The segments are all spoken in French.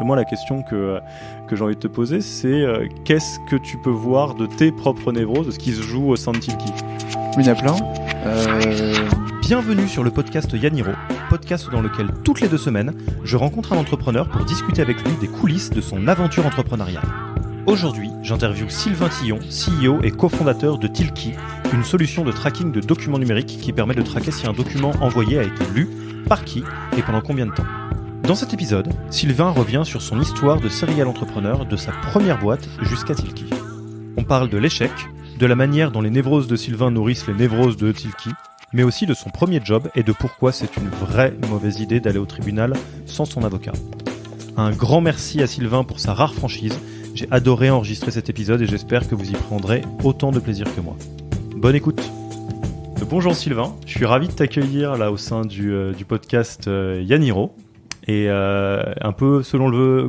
Moi, la question que j'ai envie de te poser, c'est qu'est-ce que tu peux voir de tes propres névroses, de ce qui se joue au sein de Tilki ? Il y en a plein. Bienvenue sur le podcast Yaniro, podcast dans lequel toutes les 2 semaines, je rencontre un entrepreneur pour discuter avec lui des coulisses de son aventure entrepreneuriale. Aujourd'hui, j'interviewe Sylvain Tillon, CEO et cofondateur de Tilki, une solution de tracking de documents numériques qui permet de traquer si un document envoyé a été lu, par qui et pendant combien de temps. Dans cet épisode, Sylvain revient sur son histoire de serial entrepreneur de sa première boîte jusqu'à Tilki. On parle de l'échec, de la manière dont les névroses de Sylvain nourrissent les névroses de Tilki, mais aussi de son premier job et de pourquoi c'est une vraie mauvaise idée d'aller au tribunal sans son avocat. Un grand merci à Sylvain pour sa rare franchise. J'ai adoré enregistrer cet épisode et j'espère que vous y prendrez autant de plaisir que moi. Bonne écoute. Bonjour Sylvain, je suis ravi de t'accueillir là au sein du podcast Yaniro. Et un peu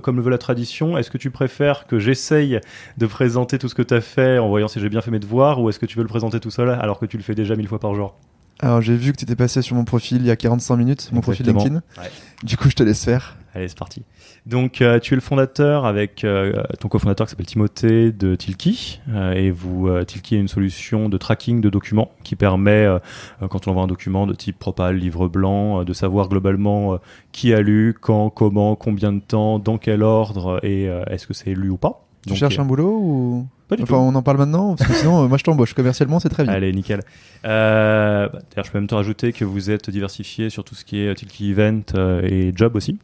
comme le veut la tradition, est-ce que tu préfères que j'essaye de présenter tout ce que tu as fait en voyant si j'ai bien fait mes devoirs, ou est-ce que tu veux le présenter tout seul alors que tu le fais déjà 1000 fois par jour ? Alors j'ai vu que tu étais passé sur mon profil il y a 45 minutes, mon profil LinkedIn. Ouais. Du coup je te laisse faire. Allez, c'est parti. Donc tu es le fondateur avec ton cofondateur qui s'appelle Timothée de Tilki. Tilki est une solution de tracking de documents qui permet, quand on envoie un document de type Propal, livre blanc, de savoir globalement qui a lu, quand, comment, combien de temps, dans quel ordre et est-ce que c'est lu ou pas. Tu cherches un boulot ou... Pas du tout. On en parle maintenant parce que sinon moi je t'embauche. Commercialement c'est très bien. Allez, nickel. D'ailleurs, je peux même te rajouter que vous êtes diversifié sur tout ce qui est Tilki Event et Job aussi.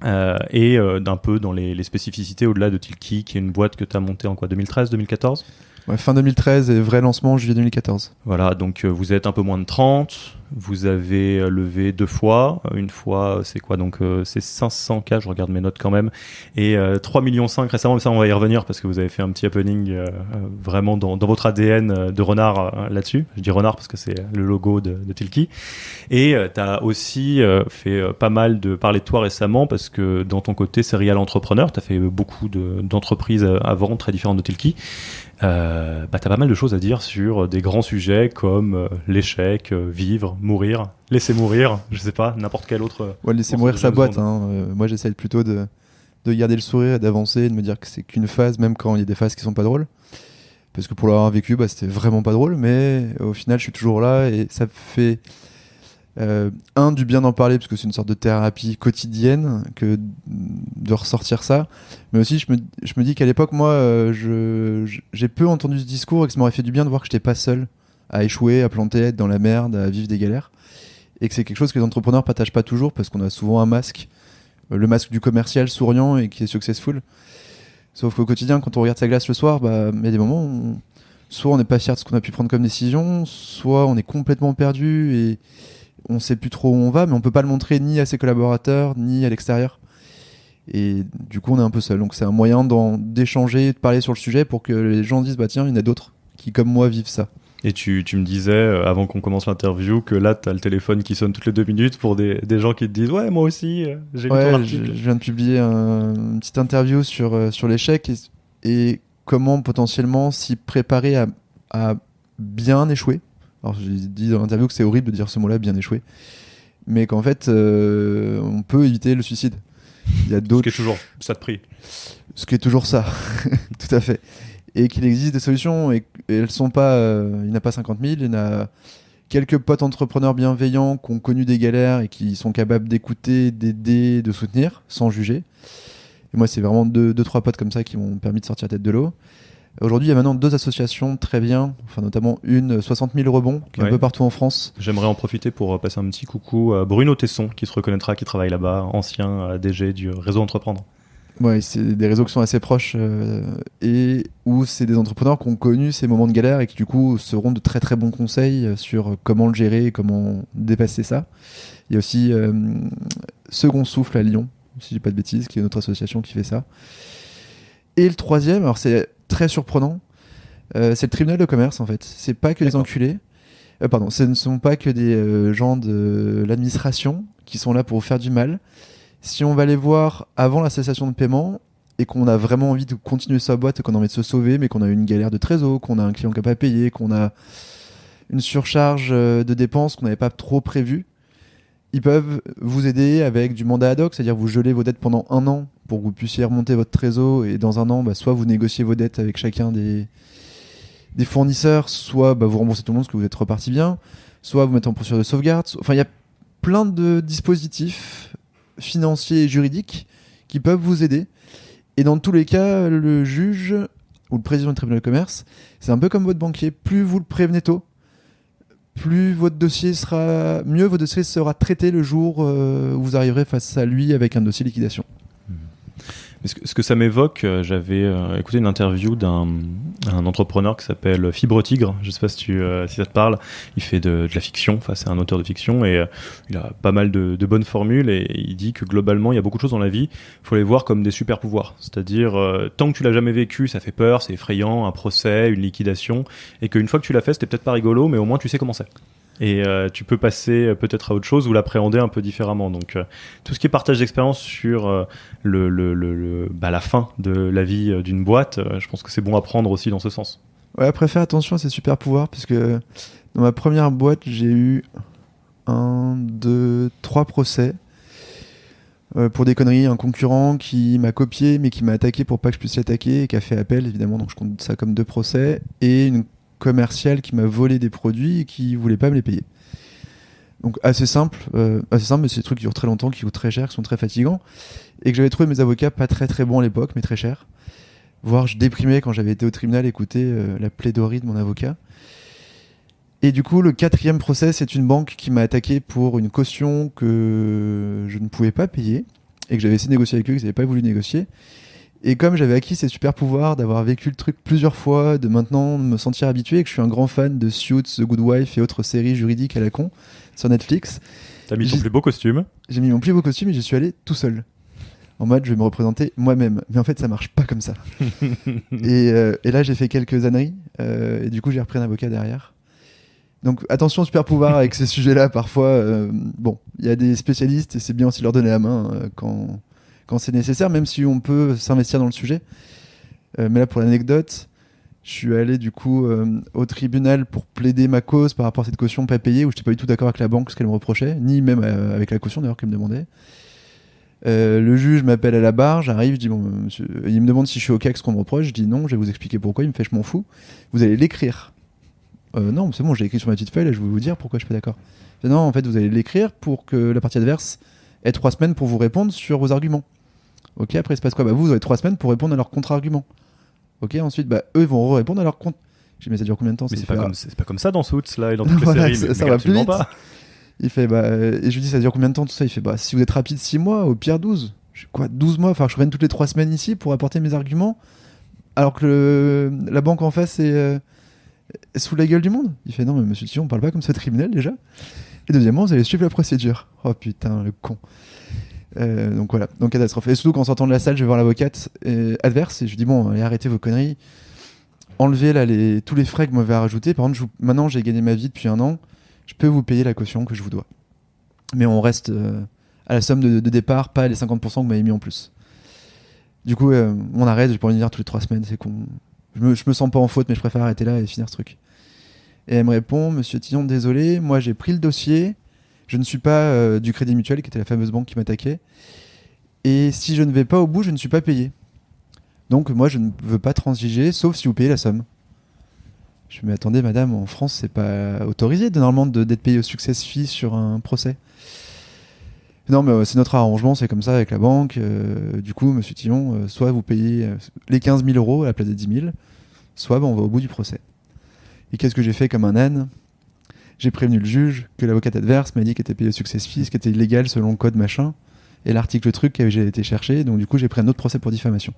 Et d'un peu dans les spécificités au-delà de Tilki, qui est une boîte que tu as montée en 2013, 2014 ? Ouais, fin 2013 et vrai lancement juillet 2014. Voilà, donc vous êtes un peu moins de 30, vous avez levé 2 fois, une fois c'est quoi, donc c'est 500K, je regarde mes notes quand même, et 3,5 millions récemment, mais ça on va y revenir parce que vous avez fait un petit happening vraiment dans votre ADN de renard là-dessus. Je dis renard parce que c'est le logo de Tilki. Et tu as aussi fait pas mal de parler de toi récemment parce que dans ton côté serial entrepreneur, tu as fait beaucoup d'entreprises avant, très différentes de Tilki. T'as pas mal de choses à dire sur des grands sujets comme l'échec, vivre, mourir, laisser mourir, je sais pas, n'importe quel autre. Ouais, laisser mourir sa boîte. Moi j'essaie plutôt de garder le sourire et d'avancer et de me dire que c'est qu'une phase, même quand il y a des phases qui sont pas drôles. Parce que pour l'avoir vécu, c'était vraiment pas drôle, mais au final je suis toujours là et ça fait du bien d'en parler parce que c'est une sorte de thérapie quotidienne que de ressortir ça, mais aussi je me dis qu'à l'époque moi j'ai peu entendu ce discours et que ça m'aurait fait du bien de voir que j'étais pas seul à échouer, à planter, à être dans la merde, à vivre des galères, et que c'est quelque chose que les entrepreneurs partagent pas toujours parce qu'on a souvent un masque, le masque du commercial souriant et qui est successful, sauf qu'au quotidien quand on regarde sa glace le soir, il y a des moments où soit on n'est pas fier de ce qu'on a pu prendre comme décision, soit on est complètement perdu et on sait plus trop où on va, mais on peut pas le montrer ni à ses collaborateurs, ni à l'extérieur. Et du coup, on est un peu seul. Donc c'est un moyen d'échanger, de parler sur le sujet pour que les gens disent, tiens, il y en a d'autres qui, comme moi, vivent ça. Et tu me disais, avant qu'on commence l'interview, que là, t'as le téléphone qui sonne toutes les 2 minutes pour des gens qui te disent, ouais, moi aussi, j'ai lu ton article. Je viens de publier une petite interview sur l'échec et comment potentiellement s'y préparer à bien échouer. Alors j'ai dit dans l'interview que c'est horrible de dire ce mot-là, bien échoué, mais qu'en fait on peut éviter le suicide. Il y a d'autres... Ce qui est toujours ça de prix. Ce qui est toujours ça, tout à fait. Et qu'il existe des solutions et elles sont pas... il n'y en a pas 50 000, il y en a quelques potes entrepreneurs bienveillants qui ont connu des galères et qui sont capables d'écouter, d'aider, de soutenir sans juger. Et moi c'est vraiment 2-3 potes comme ça qui m'ont permis de sortir la tête de l'eau. Aujourd'hui, il y a maintenant 2 associations très bien, notamment une 60 000 rebonds, qui est un peu partout en France. J'aimerais en profiter pour passer un petit coucou à Bruno Tesson, qui se reconnaîtra, qui travaille là-bas, ancien DG du réseau Entreprendre. Ouais, c'est des réseaux qui sont assez proches et où c'est des entrepreneurs qui ont connu ces moments de galère et qui du coup seront de très très bons conseils sur comment le gérer, comment dépasser ça. Il y a aussi Second Souffle à Lyon, si je dis pas de bêtises, qui est une autre association qui fait ça. Et le troisième, alors c'est très surprenant, c'est le tribunal de commerce en fait. C'est pas que des enculés. Ce ne sont pas que des gens de l'administration qui sont là pour vous faire du mal. Si on va les voir avant la cessation de paiement et qu'on a vraiment envie de continuer sa boîte et qu'on a envie de se sauver, mais qu'on a eu une galère de trésor, qu'on a un client qui n'a pas payé, qu'on a une surcharge de dépenses qu'on n'avait pas trop prévue, ils peuvent vous aider avec du mandat ad hoc, c'est-à-dire vous gelez vos dettes pendant 1 an pour que vous puissiez remonter votre trésor et dans un an, soit vous négociez vos dettes avec chacun des fournisseurs, soit vous remboursez tout le monde parce que vous êtes reparti bien, soit vous mettez en procédure de sauvegarde. Enfin, il y a plein de dispositifs financiers et juridiques qui peuvent vous aider. Et dans tous les cas, le juge ou le président du tribunal de commerce, c'est un peu comme votre banquier. Plus vous le prévenez tôt, plus votre dossier sera traité le jour où vous arriverez face à lui avec un dossier liquidation. Ce que ça m'évoque, j'avais écouté une interview d'un entrepreneur qui s'appelle Fibre Tigre. Je sais pas si ça te parle. Il fait de la fiction. Enfin, c'est un auteur de fiction et il a pas mal de bonnes formules et il dit que globalement, il y a beaucoup de choses dans la vie. Il faut les voir comme des super pouvoirs. C'est-à-dire, tant que tu l'as jamais vécu, ça fait peur, c'est effrayant, un procès, une liquidation, et qu'une fois que tu l'as fait, c'était peut-être pas rigolo, mais au moins tu sais comment c'est. Et tu peux passer peut-être à autre chose ou l'appréhender un peu différemment. Donc tout ce qui est partage d'expérience sur la fin de la vie d'une boîte, je pense que c'est bon à prendre aussi dans ce sens. Ouais, après faire attention à ces super pouvoirs, puisque dans ma première boîte, j'ai eu 1, 2, 3 procès pour des conneries. Un concurrent qui m'a copié mais qui m'a attaqué pour pas que je puisse l'attaquer et qui a fait appel, évidemment, donc je compte ça comme 2 procès, et une commercial qui m'a volé des produits et qui voulait pas me les payer. Donc assez simple, mais c'est des trucs qui durent très longtemps, qui coûtent très cher, qui sont très fatigants, et que j'avais trouvé mes avocats pas très très bons à l'époque, mais très chers. Voire je déprimais quand j'avais été au tribunal écouter la plaidoirie de mon avocat. Et du coup, le 4e procès, c'est une banque qui m'a attaqué pour une caution que je ne pouvais pas payer et que j'avais essayé de négocier avec eux, qu'ils n'avaient pas voulu négocier. Et comme j'avais acquis ces super pouvoirs, d'avoir vécu le truc plusieurs fois, de maintenant me sentir habitué, et que je suis un grand fan de Suits, The Good Wife et autres séries juridiques à la con sur Netflix. T'as mis ton plus beau costume. J'ai mis mon plus beau costume et j'y suis allé tout seul. En mode, je vais me représenter moi-même. Mais en fait, ça marche pas comme ça. et là, j'ai fait quelques âneries. Et du coup, j'ai repris un avocat derrière. Donc, attention, super pouvoir avec ces sujets-là. Parfois, il y a des spécialistes et c'est bien aussi de leur donner la main quand c'est nécessaire, même si on peut s'investir dans le sujet. Mais là, pour l'anecdote, je suis allé du coup au tribunal pour plaider ma cause par rapport à cette caution pas payée, où je n'étais pas du tout d'accord avec la banque, ce qu'elle me reprochait, ni même avec la caution d'ailleurs qu'elle me demandait. Le juge m'appelle à la barre, j'arrive, je dis bon, monsieur, il me demande si je suis OK avec ce qu'on me reproche, je dis non, je vais vous expliquer pourquoi. Il me fait je m'en fous, vous allez l'écrire. Non, c'est bon, j'ai écrit sur ma petite feuille, là, je vais vous dire pourquoi je suis pas d'accord. Je dis, non, en fait, vous allez l'écrire pour que la partie adverse ait 3 semaines pour vous répondre sur vos arguments. Ok, après il se passe quoi? Vous avez 3 semaines pour répondre à leurs contre-arguments. Ok, ensuite, eux vont répondre à leurs contre. J'ai dit mais ça dure combien de temps? Mais c'est pas comme ça dans Suits là et dans toutes les séries. Ça va plus vite. Pas. Il fait et je lui dis ça dure combien de temps tout ça? Il fait si vous êtes rapide 6 mois, au pire 12. Je dis quoi, 12 mois? Enfin, je reviens toutes les 3 semaines ici pour apporter mes arguments, alors que la banque en face est sous la gueule du monde. Il fait non mais monsieur Tillon, on parle pas comme ça de criminel déjà. Et deuxièmement, vous allez suivre la procédure. Oh putain, le con. Donc voilà, donc catastrophe. Et surtout qu'en sortant de la salle, je vais voir l'avocate adverse et je lui dis bon, allez, arrêtez vos conneries, enlevez là tous les frais que vous m'avez rajoutés. Par contre, maintenant j'ai gagné ma vie depuis 1 an, je peux vous payer la caution que je vous dois. Mais on reste à la somme de départ, pas les 50% que vous m'avez mis en plus. Du coup, on arrête, j'ai pas envie de dire tous les 3 semaines, c'est con. Je me sens pas en faute, mais je préfère arrêter là et finir ce truc. Et elle me répond, monsieur Tillon, désolé, moi j'ai pris le dossier. Je ne suis pas du Crédit Mutuel, qui était la fameuse banque qui m'attaquait. Et si je ne vais pas au bout, je ne suis pas payé. Donc moi, je ne veux pas transiger, sauf si vous payez la somme. Je me dis, attendez, madame, en France, c'est pas autorisé normalement d'être payé au success fee sur un procès. Non, mais c'est notre arrangement, c'est comme ça avec la banque. Du coup, monsieur Tillon, soit vous payez les 15 000 euros à la place des 10 000, soit on va au bout du procès. Et qu'est-ce que j'ai fait comme un âne? J'ai prévenu le juge que l'avocate adverse m'a dit qu'elle était payée au success fee, ce qui était illégal selon le code machin, et l'article truc que j'ai été chercher, donc du coup j'ai pris un autre procès pour diffamation.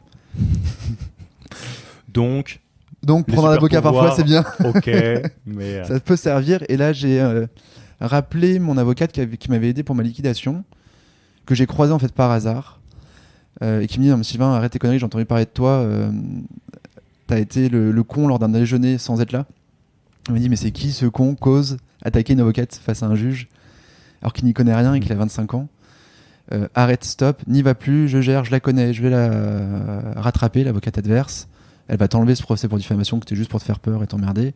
Donc prendre un avocat parfois c'est bien. Ok, mais ça peut servir. Et là j'ai rappelé mon avocate qui m'avait aidé pour ma liquidation, que j'ai croisé en fait par hasard, et qui me dit non mais Sylvain, arrête tes conneries, j'ai entendu parler de toi, t'as été le con lors d'un déjeuner sans être là. Il m'a dit mais c'est qui ce con cause attaquer une avocate face à un juge alors qu'il n'y connaît rien et qu'il a 25 ans? Arrête, stop, n'y va plus, je gère, je la connais, je vais la rattraper, l'avocate adverse, elle va t'enlever ce procès pour diffamation que c'était juste pour te faire peur et t'emmerder,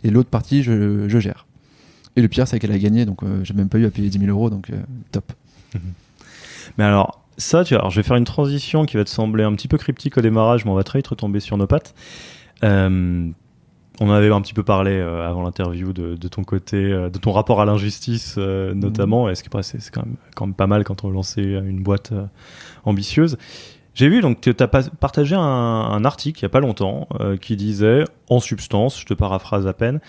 et l'autre partie je gère. Et le pire c'est qu'elle a gagné, donc j'ai même pas eu à payer 10 000 euros, donc top. Mais alors ça, alors je vais faire une transition qui va te sembler un petit peu cryptique au démarrage, mais on va très vite retomber sur nos pattes. On avait un petit peu parlé avant l'interview de ton côté, de ton rapport à l'injustice notamment. Est-ce que c'est quand même pas mal quand on lançait une boîte ambitieuse. J'ai vu donc tu as partagé un article il y a pas longtemps qui disait, en substance, je te paraphrase à peine,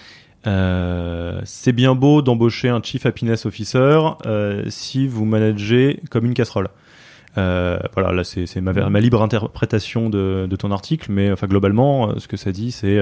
c'est bien beau d'embaucher un Chief Happiness Officer si vous managez comme une casserole. Voilà, là c'est ma libre interprétation de ton article, mais enfin globalement, ce que ça dit, c'est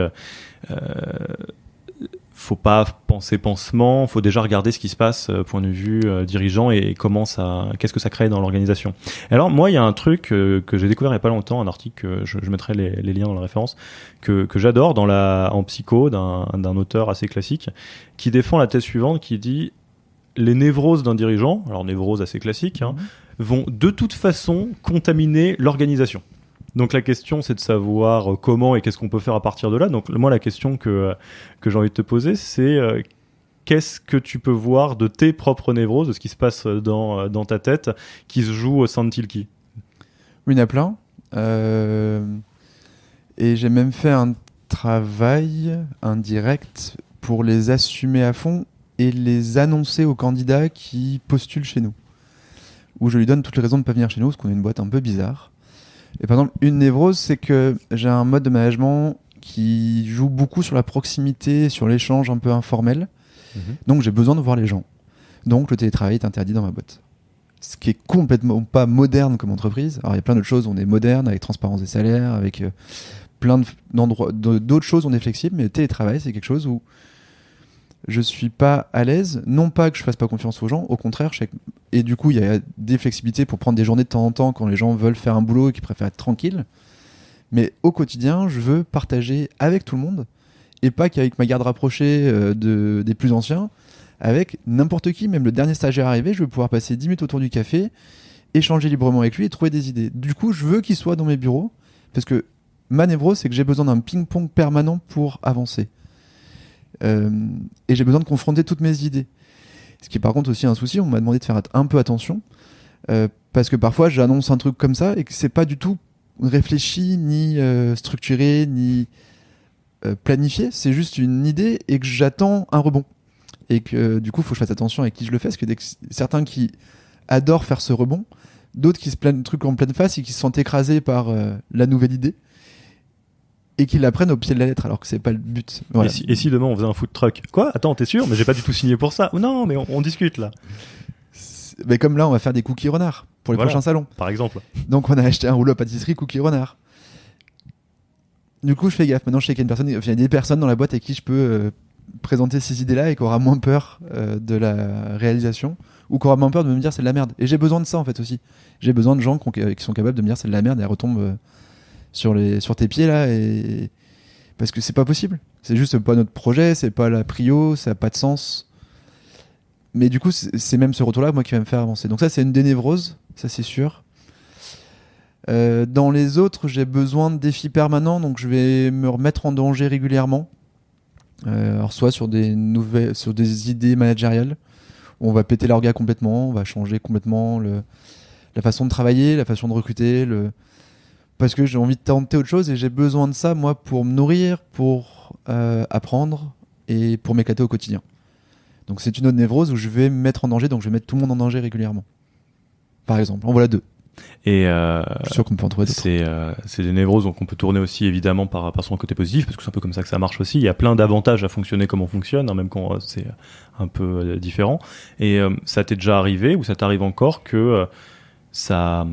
faut pas penser pansement, faut déjà regarder ce qui se passe point de vue dirigeant et qu'est-ce que ça crée dans l'organisation. Alors moi, il y a un truc que j'ai découvert il y a pas longtemps, un article que je mettrai les liens dans la référence, que j'adore en psycho d'un auteur assez classique, qui défend la thèse suivante, qui dit les névroses d'un dirigeant, alors névrose assez classique, vont de toute façon contaminer l'organisation. Donc la question, c'est de savoir comment et qu'est-ce qu'on peut faire à partir de là. Donc moi, la question que j'ai envie de te poser, c'est qu'est-ce que tu peux voir de tes propres névroses, de ce qui se passe dans ta tête, qui se joue au sein de Tilki? Il y en a plein. Et j'ai même fait un travail indirect pour les assumer à fond et les annoncer aux candidats qui postulent chez nous. Où je lui donne toutes les raisons de ne pas venir chez nous, parce qu'on est une boîte un peu bizarre. Et par exemple, une névrose, c'est que j'ai un mode de management qui joue beaucoup sur la proximité, sur l'échange un peu informel. Donc j'ai besoin de voir les gens. Donc le télétravail est interdit dans ma boîte. Ce qui est complètement pas moderne comme entreprise. Alors il y a plein d'autres choses, on est moderne, avec transparence des salaires, avec plein d'endroits, d'autres choses, on est flexible, mais le télétravail, c'est quelque chose où je suis pas à l'aise, non pas que je fasse pas confiance aux gens, au contraire, et du coup il y a des flexibilités pour prendre des journées de temps en temps quand les gens veulent faire un boulot et qu'ils préfèrent être tranquilles, mais au quotidien je veux partager avec tout le monde et pas qu'avec ma garde rapprochée des plus anciens, avec n'importe qui, même le dernier stagiaire arrivé, je veux pouvoir passer 10 minutes autour du café, échanger librement avec lui et trouver des idées. Du coup je veux qu'il soit dans mes bureaux, parce que ma névrose, c'est que j'ai besoin d'un ping-pong permanent pour avancer. Et j'ai besoin de confronter toutes mes idées. Ce qui est par contre aussi un souci, on m'a demandé de faire un peu attention, parce que parfois j'annonce un truc comme ça et que c'est pas du tout réfléchi, ni structuré, ni planifié, c'est juste une idée et que j'attends un rebond. Et que du coup, il faut que je fasse attention avec qui je le fais, parce que certains qui adorent faire ce rebond, d'autres qui se plaignent de trucs en pleine face et qui se sentent écrasés par la nouvelle idée, et qu'ils la prennent au pied de la lettre, alors que c'est pas le but. Voilà. Et si demain on faisait un food truck? Quoi? Attends, t'es sûr? Mais j'ai pas du tout signé pour ça. Ou non, mais on discute là. Mais comme là, on va faire des cookies renards pour les prochains salons. Par exemple. Donc on a acheté un rouleau à pâtisserie cookies renards. Du coup, je fais gaffe. Maintenant, je sais qu'il y a des personnes dans la boîte avec qui je peux présenter ces idées-là et qui aura moins peur de la réalisation, ou qui aura moins peur de me dire c'est de la merde. Et j'ai besoin de ça en fait aussi. J'ai besoin de gens qui sont capables de me dire c'est de la merde et elle retombe sur tes pieds là, et parce que c'est pas possible, c'est juste pas notre projet, c'est pas la prio, ça a pas de sens. Mais du coup c'est même ce retour là moi qui va me faire avancer. Donc ça c'est une des névroses, ça c'est sûr. Dans les autres, j'ai besoin de défis permanents, donc je vais me remettre en danger régulièrement, alors soit sur des idées managériales où on va péter l'orga complètement, on va changer complètement la façon de travailler, la façon de recruter, parce que j'ai envie de tenter autre chose et j'ai besoin de ça, moi, pour me nourrir, pour apprendre et pour m'éclater au quotidien. Donc c'est une autre névrose où je vais me mettre en danger, donc je vais mettre tout le monde en danger régulièrement. Par exemple, en voilà deux. Et je suis sûr qu'on peut en trouver d'autres. C'est des névroses donc on peut tourner aussi évidemment par son côté positif, parce que c'est un peu comme ça que ça marche aussi. Il y a plein d'avantages à fonctionner comme on fonctionne, hein, même quand c'est un peu différent. Et ça t'est déjà arrivé ou ça t'arrive encore que ça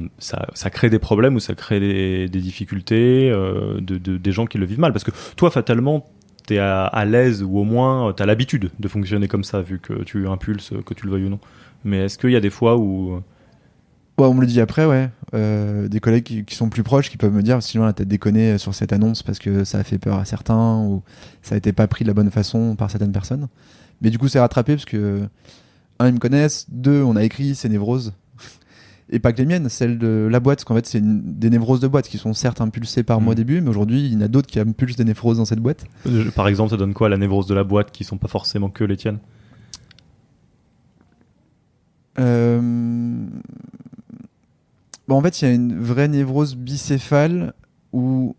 crée des problèmes ou ça crée des difficultés des gens qui le vivent mal, parce que toi fatalement t'es à l'aise, ou au moins t'as l'habitude de fonctionner comme ça vu que tu impulses, que tu le veuilles ou non. Mais est-ce qu'il y a des fois où on me le dit après, ouais. Des collègues qui sont plus proches qui peuvent me dire sinon la tête déconné sur cette annonce parce que ça a fait peur à certains ou ça a été pas pris de la bonne façon par certaines personnes. Mais du coup c'est rattrapé parce que ils me connaissent, 2 on a écrit ces névroses. Et pas que les miennes, celles de la boîte, parce qu'en fait c'est des névroses de boîte qui sont certes impulsées par moi au début, mais aujourd'hui il y en a d'autres qui impulsent des névroses dans cette boîte. Par exemple, ça donne quoi la névrose de la boîte qui sont pas forcément que les tiennes? Bon, en fait, il y a une vraie névrose bicéphale où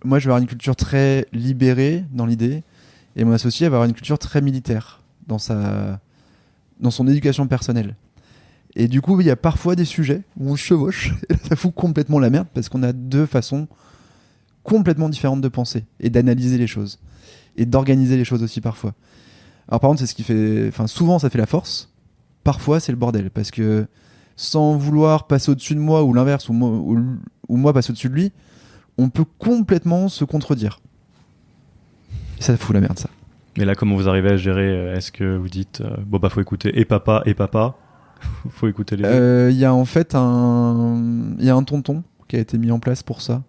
moi, je vais avoir une culture très libérée dans l'idée, et mon associé va avoir une culture très militaire dans son éducation personnelle. Et du coup, il y a parfois des sujets où on chevauche, et ça fout complètement la merde, parce qu'on a deux façons complètement différentes de penser, et d'analyser les choses, et d'organiser les choses aussi parfois. Alors par contre, c'est ce qui fait... Enfin, souvent, ça fait la force, parfois, c'est le bordel, parce que sans vouloir passer au-dessus de moi, ou l'inverse, ou moi passer au-dessus de lui, on peut complètement se contredire. Et ça fout la merde, ça. Mais là, comment vous arrivez à gérer? Est-ce que vous dites, bon bah faut écouter et papa, faut écouter les deux? Il y a en fait il y a un tonton qui a été mis en place pour ça.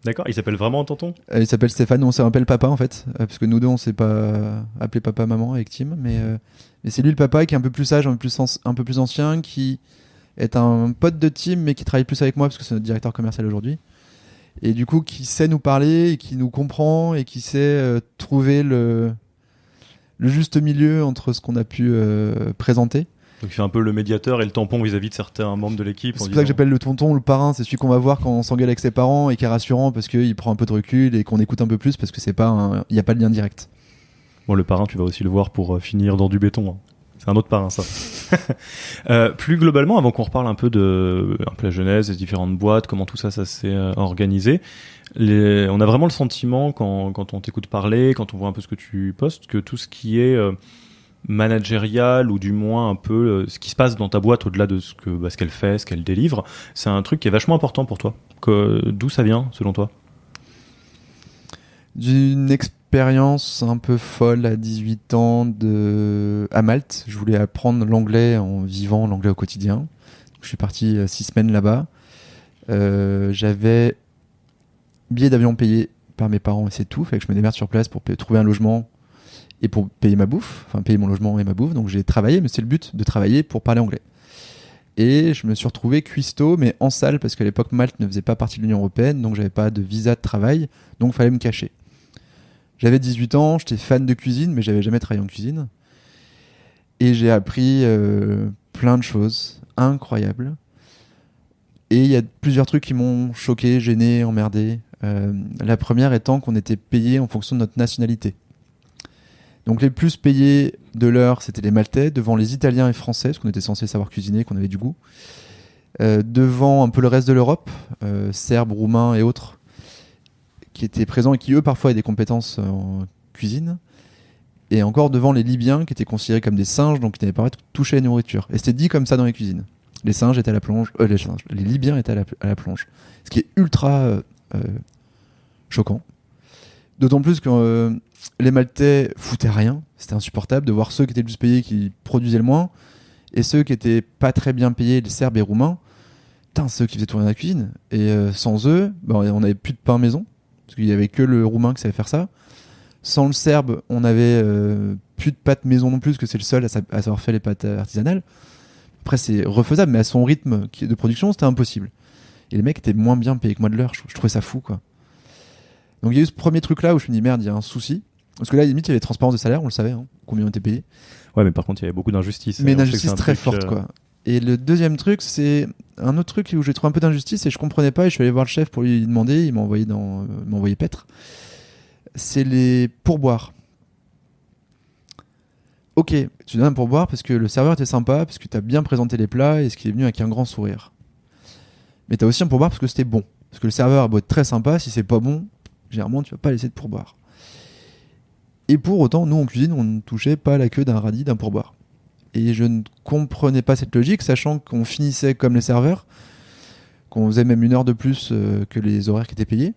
D'accord, il s'appelle vraiment un tonton? Il s'appelle Stéphane, on s'appelle papa en fait, parce que nous deux on s'est pas appelé papa maman avec Tim, mais c'est lui le papa qui est un peu plus sage, un peu plus ancien, qui est un pote de Tim mais qui travaille plus avec moi parce que c'est notre directeur commercial aujourd'hui. Et du coup, qui sait nous parler, et qui nous comprend, et qui sait trouver le juste milieu entre ce qu'on a pu présenter. Donc il fait un peu le médiateur et le tampon vis-à-vis de certains membres de l'équipe. C'est pour ça que j'appelle le tonton, le parrain, c'est celui qu'on va voir quand on s'engueule avec ses parents et qui est rassurant parce qu'il prend un peu de recul et qu'on écoute un peu plus parce que il n'y a pas de lien direct. Bon, le parrain, tu vas aussi le voir pour finir dans du béton. Hein. C'est un autre parrain, ça. Plus globalement, avant qu'on reparle un peu de la genèse, des différentes boîtes, comment tout ça s'est organisé, on a vraiment le sentiment, quand on t'écoute parler, quand on voit un peu ce que tu postes, que tout ce qui est managérial, ou du moins un peu ce qui se passe dans ta boîte, au-delà de ce qu'elle fait, ce qu'elle délivre, c'est un truc qui est vachement important pour toi. D'où ça vient, selon toi? D'une expérience un peu folle à 18 ans à Malte. Je voulais apprendre l'anglais en vivant l'anglais au quotidien. Je suis parti 6 semaines là-bas. J'avais billet d'avion payé par mes parents et c'est tout. Fait que je me démerde sur place pour trouver un logement et pour payer ma bouffe. Enfin, payer mon logement et ma bouffe. Donc j'ai travaillé, mais c'est le but de travailler pour parler anglais. Et je me suis retrouvé cuistot, mais en salle, parce qu'à l'époque, Malte ne faisait pas partie de l'Union Européenne, donc j'avais pas de visa de travail, donc il fallait me cacher. J'avais 18 ans, j'étais fan de cuisine, mais j'avais jamais travaillé en cuisine. Et j'ai appris plein de choses incroyables. Et il y a plusieurs trucs qui m'ont choqué, gêné, emmerdé. La première étant qu'on était payé en fonction de notre nationalité. Donc les plus payés de l'heure, c'était les Maltais, devant les Italiens et Français, parce qu'on était censé savoir cuisiner, qu'on avait du goût. Devant un peu le reste de l'Europe, Serbes, Roumains et autres, qui étaient présents et qui, eux, parfois, avaient des compétences en cuisine. Et encore devant les Libyens, qui étaient considérés comme des singes, donc qui n'avaient pas touché à la nourriture. Et c'était dit comme ça dans les cuisines. Les singes étaient à la plonge, les Libyens étaient à la plonge. Ce qui est ultra choquant. D'autant plus que les Maltais foutaient rien. C'était insupportable de voir ceux qui étaient le plus payés qui produisaient le moins, et ceux qui étaient pas très bien payés, les Serbes et Roumains, ceux qui faisaient tourner la cuisine. Et sans eux, on n'avait plus de pain maison. Parce qu'il n'y avait que le Roumain qui savait faire ça. Sans le Serbe, on avait plus de pâtes maison non plus, parce que c'est le seul à savoir faire les pâtes artisanales. Après, c'est refaisable, mais à son rythme de production, c'était impossible. Et les mecs étaient moins bien payés que moi de l'heure. Je trouvais ça fou, quoi. Donc il y a eu ce premier truc-là où je me dis, merde, il y a un souci. Parce que là, limite, il y avait transparence de salaire, on le savait, hein, combien on était payé. Ouais, mais par contre, il y avait beaucoup d'injustice. Mais une injustice très forte, quoi. Et le deuxième truc, c'est un autre truc où j'ai trouvé un peu d'injustice et je comprenais pas et je suis allé voir le chef pour lui demander, il m'a envoyé paître. C'est les pourboires. Ok, tu donnes un pourboire parce que le serveur était sympa, parce que tu as bien présenté les plats et ce qui est venu avec un grand sourire. Mais tu as aussi un pourboire parce que c'était bon. Parce que le serveur a beau être très sympa, si c'est pas bon, généralement tu vas pas laisser de pourboire. Et pour autant, nous en cuisine, on ne touchait pas la queue d'un radis d'un pourboire. Et je ne comprenais pas cette logique, sachant qu'on finissait comme les serveurs, qu'on faisait même 1 heure de plus que les horaires qui étaient payés,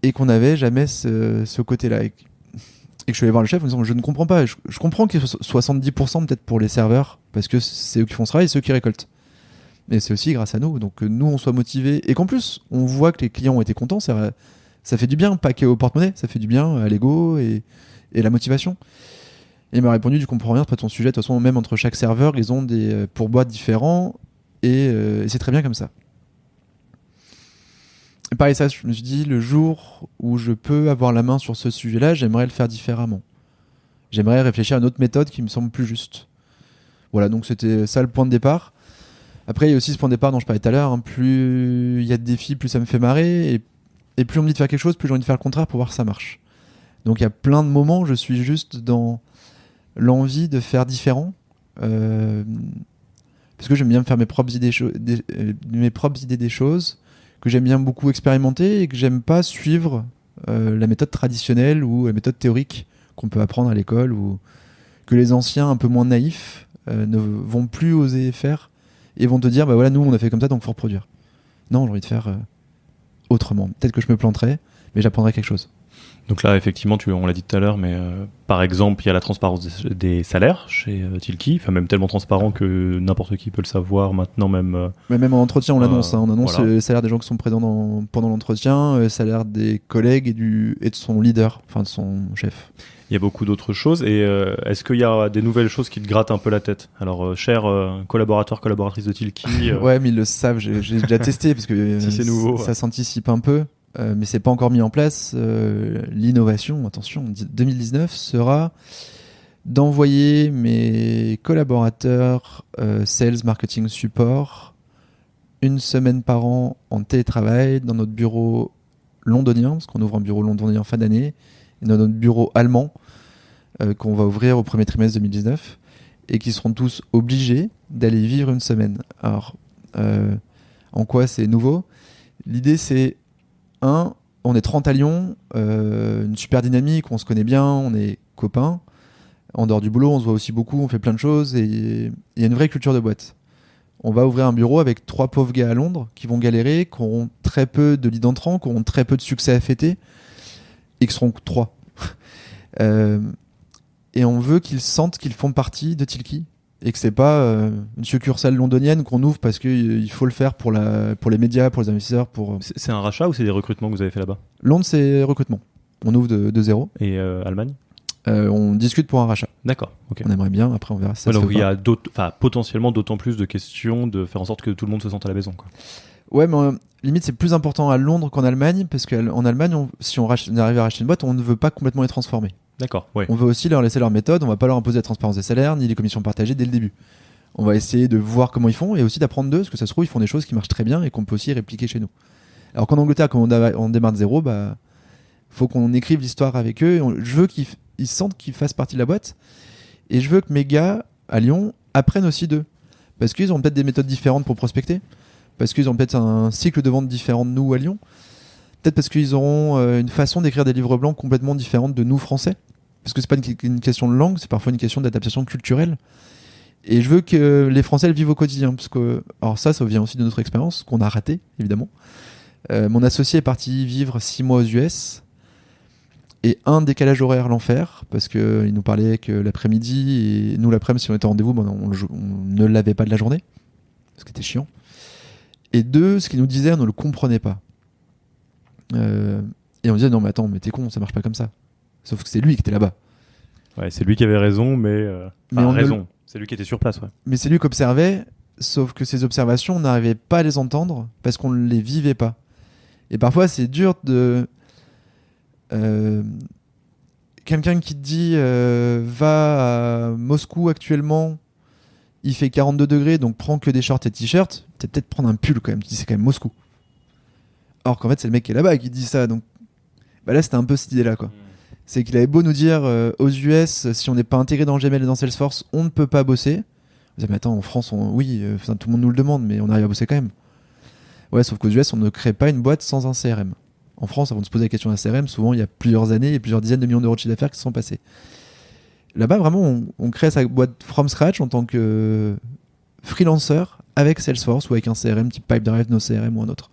et qu'on n'avait jamais ce côté-là. Et que je suis allé voir le chef en disant, je ne comprends pas, je comprends qu'il y ait 70% peut-être pour les serveurs, parce que c'est eux qui font ce travail et c'est eux qui récoltent. Mais c'est aussi grâce à nous, donc que nous on soit motivés, et qu'en plus on voit que les clients ont été contents, ça fait du bien, pas qu'au porte-monnaie, ça fait du bien à l'ego et la motivation. Et il m'a répondu, tu comprends rien, c'est pas ton sujet, de toute façon même entre chaque serveur ils ont des pourboires différents et c'est très bien comme ça. Et pareil, ça, je me suis dit, le jour où je peux avoir la main sur ce sujet-là, j'aimerais le faire différemment. J'aimerais réfléchir à une autre méthode qui me semble plus juste. Voilà, donc c'était ça le point de départ. Après, il y a aussi ce point de départ dont je parlais tout à l'heure. Hein, plus il y a de défis, plus ça me fait marrer. Et plus on me dit de faire quelque chose, plus j'ai envie de faire le contraire pour voir si ça marche. Donc il y a plein de moments où je suis juste dans l'envie de faire différent. Parce que j'aime bien me faire mes propres idées des choses, que j'aime bien beaucoup expérimenter et que j'aime pas suivre la méthode traditionnelle ou la méthode théorique qu'on peut apprendre à l'école ou que les anciens un peu moins naïfs ne vont plus oser faire et vont te dire bah voilà, nous on a fait comme ça donc faut reproduire. Non, j'ai envie de faire autrement. Peut-être que je me planterai, mais j'apprendrai quelque chose. Donc là, effectivement, on l'a dit tout à l'heure, mais par exemple, il y a la transparence des salaires chez Tilki, enfin même tellement transparent que n'importe qui peut le savoir maintenant même. Mais même en entretien, on l'annonce. On annonce voilà. le salaire des gens qui sont présents pendant l'entretien, le salaire des collègues et de son leader, enfin de son chef. Il y a beaucoup d'autres choses. Et est-ce qu'il y a des nouvelles choses qui te grattent un peu la tête? Alors, chers collaborateurs, collaboratrices de Tilki. Ouais, mais ils le savent, j'ai déjà testé parce que si c'est nouveau, ça s'anticipe un peu. Mais c'est pas encore mis en place. L'innovation, attention, 2019 sera d'envoyer mes collaborateurs sales, marketing, support une semaine par an en télétravail dans notre bureau londonien, parce qu'on ouvre un bureau londonien fin d'année, et dans notre bureau allemand qu'on va ouvrir au premier trimestre 2019, et qui seront tous obligés d'aller vivre une semaine. Alors, en quoi c'est nouveau? L'idée, c'est on est 30 à Lyon, une super dynamique, on se connaît bien, on est copains. En dehors du boulot, on se voit aussi beaucoup, on fait plein de choses et il y a une vraie culture de boîte. On va ouvrir un bureau avec 3 pauvres gars à Londres qui vont galérer, qui auront très peu de leads entrants, qui auront très peu de succès à fêter et qui seront 3. Et on veut qu'ils sentent qu'ils font partie de Tilki. Et que c'est pas une succursale londonienne qu'on ouvre parce qu'il faut le faire pour les médias, pour les investisseurs. C'est un rachat ou c'est des recrutements que vous avez fait là-bas? Londres, c'est recrutement. On ouvre de zéro. Et Allemagne? On discute pour un rachat. D'accord, ok. On aimerait bien, après on verra si ça se donc fait il y pas. a potentiellement d'autant plus de questions de faire en sorte que tout le monde se sente à la maison, quoi. Ouais, mais limite c'est plus important à Londres qu'en Allemagne parce qu'en Allemagne, si on arrive à racheter une boîte, on ne veut pas complètement les transformer. D'accord, ouais. On veut aussi leur laisser leur méthode, on va pas leur imposer la transparence des salaires ni les commissions partagées dès le début. On va essayer de voir comment ils font et aussi d'apprendre d'eux, parce que ça se trouve ils font des choses qui marchent très bien et qu'on peut aussi répliquer chez nous. Alors qu'en Angleterre, quand on démarre de zéro, bah faut qu'on écrive l'histoire avec eux. Je veux qu'ils sentent qu'ils fassent partie de la boîte et je veux que mes gars à Lyon apprennent aussi d'eux, parce qu'ils ont peut-être des méthodes différentes pour prospecter, parce qu'ils ont peut-être un cycle de vente différent de nous à Lyon. Peut-être parce qu'ils auront une façon d'écrire des livres blancs complètement différente de nous Français. Parce que c'est pas une question de langue, c'est parfois une question d'adaptation culturelle. Et je veux que les Français le vivent au quotidien. Parce que, alors ça vient aussi de notre expérience, qu'on a raté, évidemment. Mon associé est parti vivre 6 mois aux US. Et un décalage horaire l'enfer, parce qu'il nous parlait que l'après-midi, et nous l'après-midi, si on était en rendez-vous, on ne l'avait pas de la journée. Ce qui était chiant. Et 2, ce qu'il nous disait, on ne le comprenait pas. Et on disait non mais attends, mais t'es con, ça marche pas comme ça. Sauf que c'est lui qui était là-bas. Ouais, c'est lui qui avait raison, mais c'est lui qui était sur place, ouais. Mais c'est lui qui observait, sauf que ces observations, on n'arrivait pas à les entendre parce qu'on ne les vivait pas. Et parfois c'est dur de quelqu'un qui te dit va à Moscou actuellement, il fait 42 degrés, donc prends que des shorts et t-shirts, peut-être prendre un pull quand même, tu dis c'est quand même Moscou. Alors qu'en fait c'est le mec qui est là-bas qui dit ça, donc bah là c'était un peu cette idée là quoi. C'est qu'il avait beau nous dire aux US, si on n'est pas intégré dans Gmail et dans Salesforce, on ne peut pas bosser. Vous dites mais attends, en France tout le monde nous le demande, mais on arrive à bosser quand même. Ouais, sauf qu'aux US on ne crée pas une boîte sans un CRM. En France, avant de se poser la question d'un CRM, souvent il y a plusieurs années et plusieurs dizaines de millions d'euros de chiffre d'affaires qui se sont passés. Là-bas vraiment on crée sa boîte from scratch en tant que freelancer avec Salesforce ou avec un CRM type Pipedrive, NoCRM ou un autre.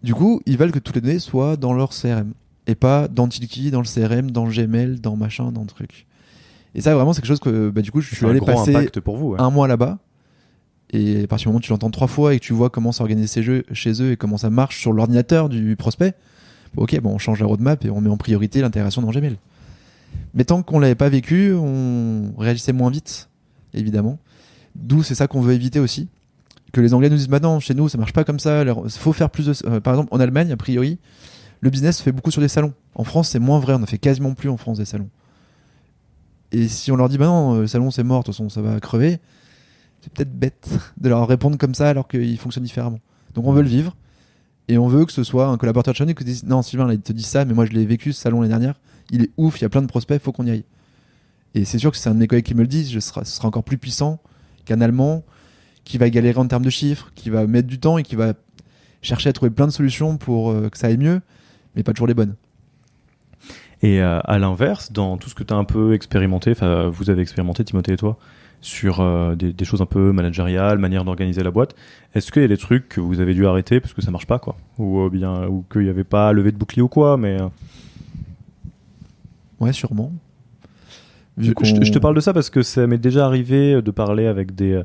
Du coup, ils veulent que toutes les données soient dans leur CRM et pas dans Tilki, dans le CRM, dans Gmail, dans machin, dans le truc. Et ça, vraiment, c'est quelque chose que du coup, je suis allé passer impact pour vous, ouais. un mois là-bas. Et à partir du moment où tu l'entends 3 fois et que tu vois comment s'organiser ces jeux chez eux et comment ça marche sur l'ordinateur du prospect, on change la roadmap et on met en priorité l'intégration dans Gmail. Mais tant qu'on l'avait pas vécu, on réagissait moins vite, évidemment. D'où c'est ça qu'on veut éviter aussi. Que les Anglais nous disent non, chez nous ça marche pas comme ça, il faut faire plus de... par exemple en Allemagne a priori le business se fait beaucoup sur des salons. En France c'est moins vrai, on en fait quasiment plus en France des salons. Et si on leur dit non, le salon c'est mort, de toute façon ça va crever, c'est peut-être bête de leur répondre comme ça alors qu'ils fonctionnent différemment. Donc on veut le vivre et on veut que ce soit un collaborateur de chez nous qui dise non Sylvain là, il te dit ça mais moi je l'ai vécu ce salon l'année dernière, il est ouf, il y a plein de prospects, faut qu'on y aille. Et c'est sûr que c'est un de mes collègues qui me le dit, ce sera encore plus puissant qu'un Allemand qui va galérer en termes de chiffres, qui va mettre du temps et qui va chercher à trouver plein de solutions pour que ça aille mieux, mais pas toujours les bonnes. Et à l'inverse, dans tout ce que tu as un peu expérimenté, enfin vous avez expérimenté Timothée et toi, sur des choses un peu managériales, manière d'organiser la boîte, est-ce qu'il y a des trucs que vous avez dû arrêter parce que ça marche pas quoi, ou qu'il n'y avait pas levé de bouclier ou quoi, mais Ouais, sûrement. Je te parle de ça parce que ça m'est déjà arrivé de parler avec des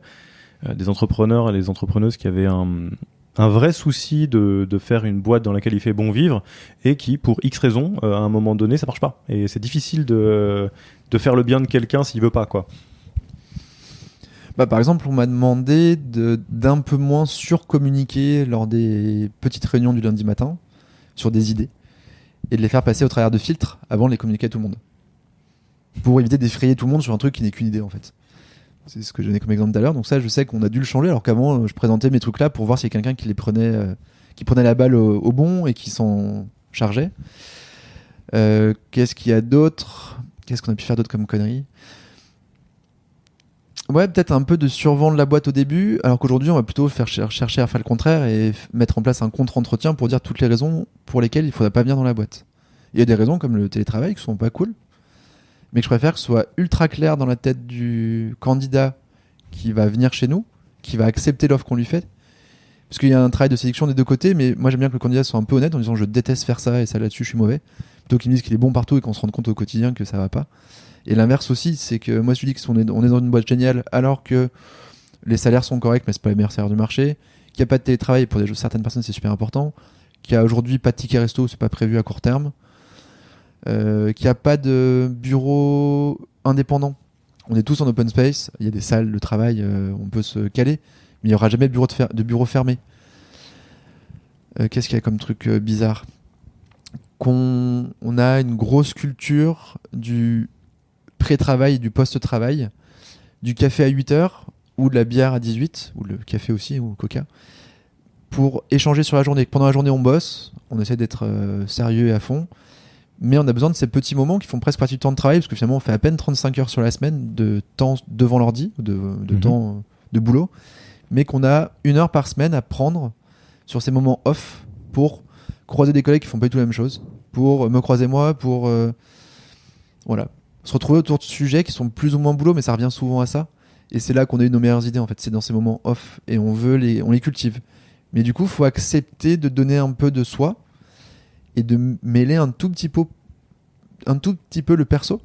entrepreneurs et des entrepreneuses qui avaient un vrai souci de faire une boîte dans laquelle il fait bon vivre et qui, pour X raisons, à un moment donné, ça marche pas. Et c'est difficile de faire le bien de quelqu'un s'il veut pas, quoi. Bah, par exemple, on m'a demandé d'un peu moins surcommuniquer lors des petites réunions du lundi matin sur des idées et de les faire passer au travers de filtres avant de les communiquer à tout le monde. Pour éviter d'effrayer tout le monde sur un truc qui n'est qu'une idée, en fait. C'est ce que je donnais comme exemple tout à l'heure. Donc ça, je sais qu'on a dû le changer, alors qu'avant, je présentais mes trucs là pour voir s'il y a quelqu'un qui prenait la balle au bon et qui s'en chargeait. Qu'est-ce qu'il y a d'autre ? Qu'est-ce qu'on a pu faire d'autre comme conneries ? Ouais, peut-être un peu de survendre la boîte au début, alors qu'aujourd'hui, on va plutôt chercher à faire le contraire et mettre en place un contre-entretien pour dire toutes les raisons pour lesquelles il ne faudrait pas venir dans la boîte. Il y a des raisons comme le télétravail qui sont pas cool, mais que je préfère que ce soit ultra clair dans la tête du candidat qui va venir chez nous, qui va accepter l'offre qu'on lui fait. Parce qu'il y a un travail de sélection des deux côtés, mais moi j'aime bien que le candidat soit un peu honnête en disant je déteste faire ça et ça là-dessus je suis mauvais, plutôt qu'il me dise qu'il est bon partout et qu'on se rende compte au quotidien que ça va pas. Et l'inverse aussi, c'est que moi je lui dis qu'on est dans une boîte géniale alors que les salaires sont corrects mais c'est pas les meilleurs salaires du marché, qu'il n'y a pas de télétravail pour certaines personnes c'est super important, qu'il n'y a aujourd'hui pas de ticket resto, c'est pas prévu à court terme, qu'il n'y a pas de bureau indépendant. On est tous en open space, il y a des salles de travail, on peut se caler, mais il n'y aura jamais de bureau fermé. Qu'est-ce qu'il y a comme truc bizarre ? On a une grosse culture du pré-travail et du post-travail, du café à 8h ou de la bière à 18, ou le café aussi, ou le coca, pour échanger sur la journée. Pendant la journée, on bosse, on essaie d'être sérieux et à fond, mais on a besoin de ces petits moments qui font presque partie du temps de travail, parce que finalement, on fait à peine 35 heures sur la semaine de temps devant l'ordi, de temps de boulot, mais qu'on a 1 heure par semaine à prendre sur ces moments off pour croiser des collègues qui font pas du tout la même chose, pour me croiser moi, pour voilà, se retrouver autour de sujets qui sont plus ou moins boulot, mais ça revient souvent à ça. Et c'est là qu'on a eu nos meilleures idées, en fait. C'est dans ces moments off et on les cultive. Mais du coup, il faut accepter de donner un peu de soi et de mêler un tout petit peu le perso.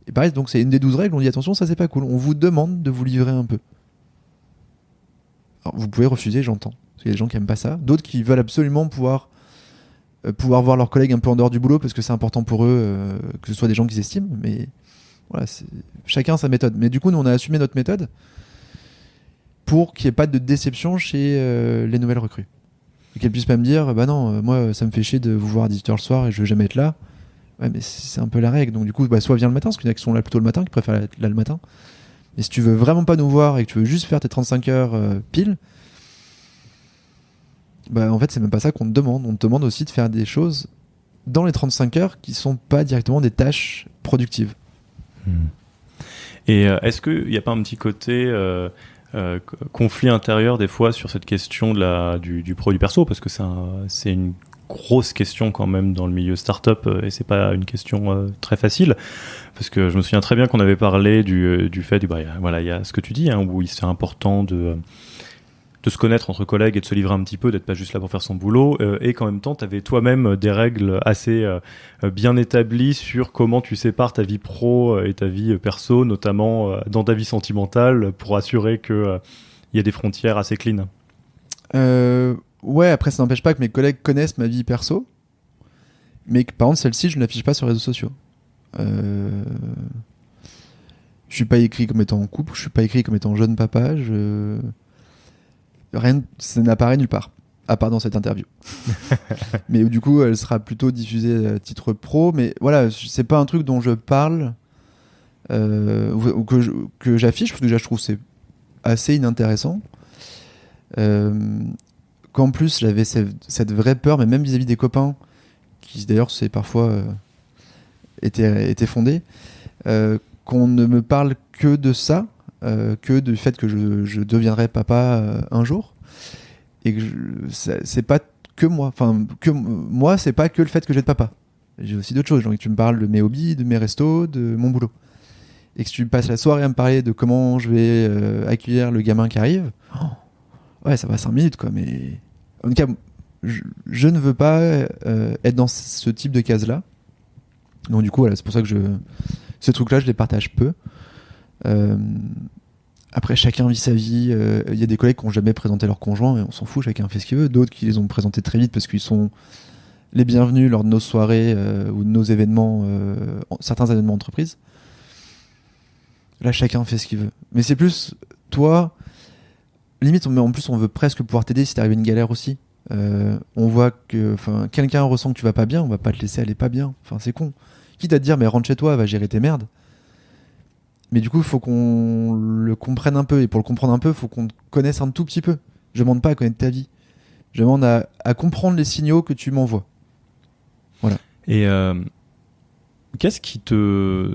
Et pareil, donc c'est une des 12 règles. On dit attention, ça c'est pas cool. On vous demande de vous livrer un peu. Alors, vous pouvez refuser, j'entends. Parce qu'il y a des gens qui aiment pas ça. D'autres qui veulent absolument pouvoir voir leurs collègues un peu en dehors du boulot parce que c'est important pour eux, que ce soit des gens qu'ils estiment. Mais voilà, chacun sa méthode. Mais du coup, nous, on a assumé notre méthode pour qu'il n'y ait pas de déception chez les nouvelles recrues. Et qu'elles puissent pas me dire, bah non, moi, ça me fait chier de vous voir à 18h le soir et je veux jamais être là. Ouais, mais c'est un peu la règle. Donc du coup, bah, soit viens le matin, parce qu'il y en a qui sont là plutôt le matin, qui préfèrent être là le matin. Mais si tu veux vraiment pas nous voir et que tu veux juste faire tes 35 heures pile, bah en fait, c'est même pas ça qu'on te demande. On te demande aussi de faire des choses dans les 35 heures qui sont pas directement des tâches productives. Et est-ce qu'il n'y a pas un petit côté conflit intérieur des fois sur cette question du pro du perso, parce que c'est une grosse question quand même dans le milieu startup et c'est pas une question très facile, parce que je me souviens très bien qu'on avait parlé du fait voilà, il y a ce que tu dis, hein, où c'est important de se connaître entre collègues et de se livrer un petit peu, d'être pas juste là pour faire son boulot, et qu'en même temps tu avais toi-même des règles assez bien établies sur comment tu sépares ta vie pro et ta vie perso, notamment dans ta vie sentimentale, pour assurer que il y a des frontières assez clean. Ouais, après ça n'empêche pas que mes collègues connaissent ma vie perso, mais que par contre celle-ci je ne l'affiche pas sur les réseaux sociaux. Je suis pas écrit comme étant en couple, je suis pas écrit comme étant jeune papa, rien, ça n'apparaît nulle part, à part dans cette interview. Mais du coup, elle sera plutôt diffusée à titre pro. Mais voilà, c'est pas un truc dont je parle ou que j'affiche, parce que déjà je trouve que c'est assez inintéressant. Qu'en plus, j'avais cette vraie peur, mais même vis-à-vis des copains, qui d'ailleurs, c'est parfois était fondée, qu'on ne me parle que de ça, que du fait que je deviendrai papa un jour, et que c'est pas que moi, enfin que moi, c'est pas que le fait que je vais être papa. J'ai aussi d'autres choses, genre que tu me parles de mes hobbies, de mes restos, de mon boulot, et que tu passes la soirée à me parler de comment je vais accueillir le gamin qui arrive. Ouais, ça va 5 minutes quoi, mais en tout cas, je ne veux pas être dans ce type de case-là. Donc du coup, voilà, c'est pour ça que ce truc-là, je les partage peu. Après, chacun vit sa vie. Il y a des collègues qui n'ont jamais présenté leur conjoint et on s'en fout, chacun fait ce qu'il veut. D'autres qui les ont présentés très vite parce qu'ils sont les bienvenus lors de nos soirées ou de nos événements, certains événements entreprises. Là, chacun fait ce qu'il veut. Mais c'est plus, toi, limite, en plus, on veut presque pouvoir t'aider si t'arrives à une galère aussi. On voit que quelqu'un ressent que tu vas pas bien, on va pas te laisser aller pas bien. Enfin, c'est con. Quitte à te dire, mais rentre chez toi, va gérer tes merdes. Mais du coup, il faut qu'on le comprenne un peu. Et pour le comprendre un peu, il faut qu'on te connaisse un tout petit peu. Je demande pas à connaître ta vie. Je demande à comprendre les signaux que tu m'envoies. Voilà. Et qu'est-ce qui te...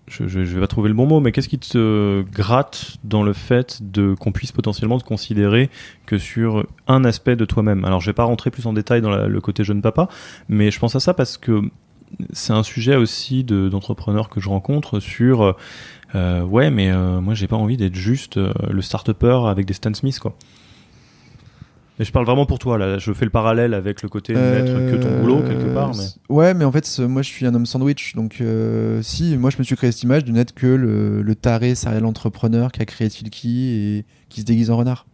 Je vais pas trouver le bon mot, mais qu'est-ce qui te gratte dans le fait qu'on puisse potentiellement te considérer que sur un aspect de toi-même? Alors, je vais pas rentrer plus en détail dans le côté jeune papa, mais je pense à ça parce que c'est un sujet aussi d'entrepreneurs que je rencontre sur ouais, mais moi, j'ai pas envie d'être juste le start-upper avec des Stan Smith, quoi. Et je parle vraiment pour toi, là. Je fais le parallèle avec le côté de n'être que ton boulot, quelque part. Mais... Ouais, mais en fait, moi, je suis un homme sandwich. Donc, si, moi, je me suis créé cette image de n'être que le taré serial entrepreneur qui a créé Tilki et qui se déguise en renard.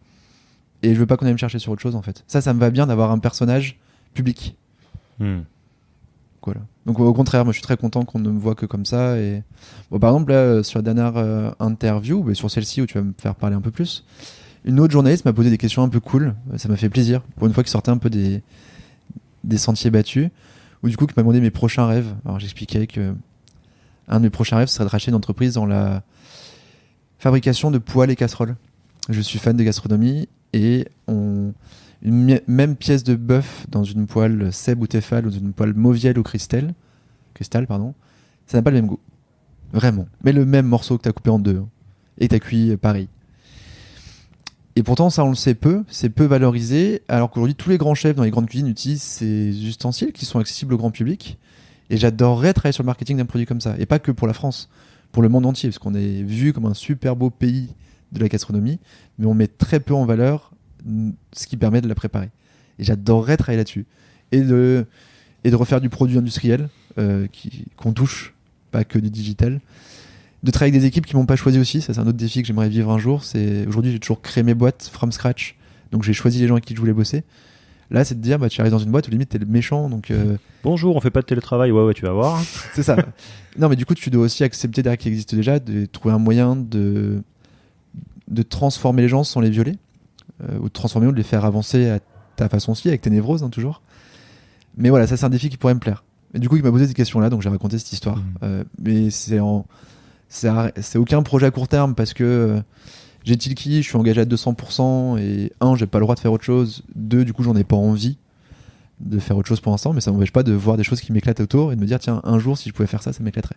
Et je veux pas qu'on aille me chercher sur autre chose, en fait. Ça me va bien d'avoir un personnage public. Voilà. Donc, au contraire, moi, je suis très content qu'on ne me voit que comme ça. Et... Bon, par exemple, là, sur la dernière interview, sur celle-ci où tu vas me faire parler un peu plus, une autre journaliste m'a posé des questions un peu cool, ça m'a fait plaisir, pour une fois qu'il sortait un peu des sentiers battus, ou du coup qui m'a demandé mes prochains rêves. Alors j'expliquais que un de mes prochains rêves serait de racheter une entreprise dans la fabrication de poêles et casseroles. Je suis fan de gastronomie et une même pièce de bœuf dans une poêle Seb ou Tefal ou dans une poêle Mauviel ou Cristal, ça n'a pas le même goût. Vraiment. Mais le même morceau que tu as coupé en deux et tu as cuit pareil. Et pourtant, ça, on le sait peu, c'est peu valorisé, alors qu'aujourd'hui, tous les grands chefs dans les grandes cuisines utilisent ces ustensiles qui sont accessibles au grand public. Et j'adorerais travailler sur le marketing d'un produit comme ça. Et pas que pour la France, pour le monde entier, parce qu'on est vu comme un super beau pays de la gastronomie, mais on met très peu en valeur ce qui permet de la préparer. Et j'adorerais travailler là-dessus. Et de refaire du produit industriel qu'on touche, pas que du digital. De travailler avec des équipes qui m'ont pas choisi aussi, ça c'est un autre défi que j'aimerais vivre un jour. Aujourd'hui j'ai toujours créé mes boîtes from scratch, donc j'ai choisi les gens avec qui je voulais bosser. Là c'est de dire tu arrives dans une boîte où limite t'es le méchant, donc bonjour, on fait pas de télétravail, ouais tu vas voir. C'est ça. Non mais du coup tu dois aussi accepter derrière qui existe déjà, de trouver un moyen de transformer les gens sans les violer, ou de transformer ou de les faire avancer à ta façon aussi, avec tes névroses toujours. Mais voilà, ça c'est un défi qui pourrait me plaire. Et du coup il m'a posé ces questions là, donc j'ai raconté cette histoire. Mais c'est aucun projet à court terme parce que j'ai Tilki, je suis engagé à 200% et j'ai pas le droit de faire autre chose. 2, du coup, j'en ai pas envie de faire autre chose pour l'instant, mais ça m'empêche pas de voir des choses qui m'éclatent autour et de me dire tiens, un jour, si je pouvais faire ça, ça m'éclaterait.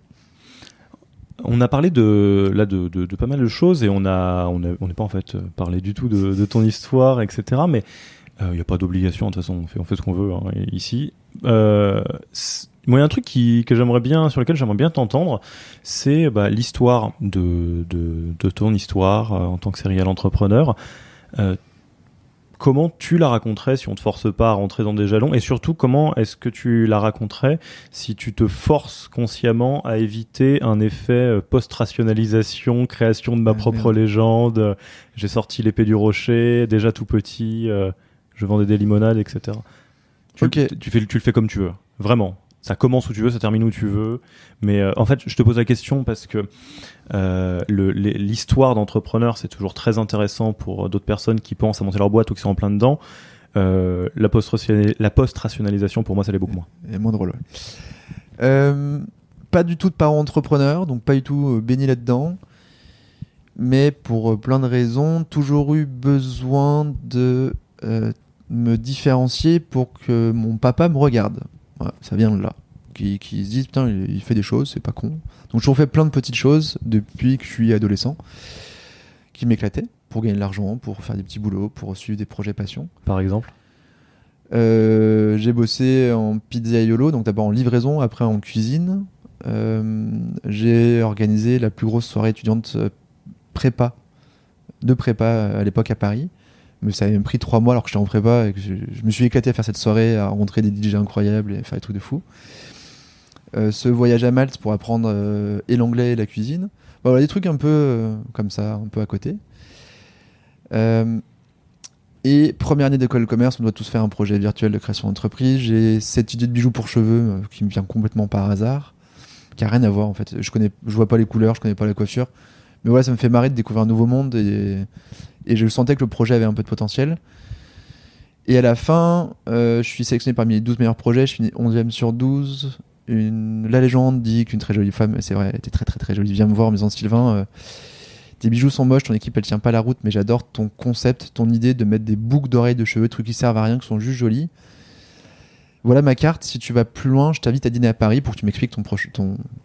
On a parlé de pas mal de choses et on n'est pas en fait parlé du tout de ton histoire, etc. Mais il n'y a pas d'obligation, de toute façon, on fait ce qu'on veut ici. Moi, il y a un truc sur lequel j'aimerais bien t'entendre, c'est l'histoire de ton histoire en tant que serial entrepreneur. Comment tu la raconterais si on te force pas à rentrer dans des jalons, et surtout comment est-ce que tu la raconterais si tu te forces consciemment à éviter un effet post-rationalisation, création de ma propre légende, j'ai sorti l'épée du rocher, déjà tout petit, je vendais des limonades, etc. Tu le fais comme tu veux, vraiment. Ça commence où tu veux, ça termine où tu veux. Mais en fait, je te pose la question parce que l'histoire d'entrepreneur, c'est toujours très intéressant pour d'autres personnes qui pensent à monter leur boîte ou qui sont en plein dedans. La post-rationalisation, pour moi, ça l'est beaucoup moins. Et moins drôle, ouais. Pas du tout de parents entrepreneurs, donc pas du tout baigné là-dedans. mais pour plein de raisons, toujours eu besoin de me différencier pour que mon papa me regarde. Voilà, ça vient de là. Qui se disent, putain, il fait des choses, c'est pas con. Donc j'ai toujours fait plein de petites choses depuis que je suis adolescent qui m'éclataient pour gagner de l'argent, pour faire des petits boulots, pour suivre des projets passion. Par exemple? J'ai bossé en pizzaiolo, donc d'abord en livraison, après en cuisine. J'ai organisé la plus grosse soirée étudiante de prépa à l'époque à Paris. Mais ça avait pris 3 mois alors que j'étais en prépa et que je me suis éclaté à faire cette soirée, à rencontrer des DJ incroyables et faire des trucs de fou. Ce voyage à Malte pour apprendre et l'anglais et la cuisine. Bah, voilà, des trucs un peu comme ça, un peu à côté. Et première année d'école de commerce, on doit tous faire un projet virtuel de création d'entreprise. J'ai cette idée de bijoux pour cheveux qui me vient complètement par hasard, qui a rien à voir en fait. Je vois pas les couleurs, je connais pas la coiffure, mais voilà, ça me fait marrer de découvrir un nouveau monde et je sentais que le projet avait un peu de potentiel. Et à la fin, je suis sélectionné parmi les 12 meilleurs projets, je finis 11e sur 12. La légende dit qu'une très jolie femme, c'est vrai, elle était très très très jolie, vient me voir en me disant Sylvain, tes bijoux sont moches, ton équipe elle tient pas la route, mais j'adore ton concept, ton idée de mettre des boucles d'oreilles de cheveux, trucs qui servent à rien, qui sont juste jolis. Voilà ma carte, si tu vas plus loin, je t'invite à dîner à Paris pour que tu m'expliques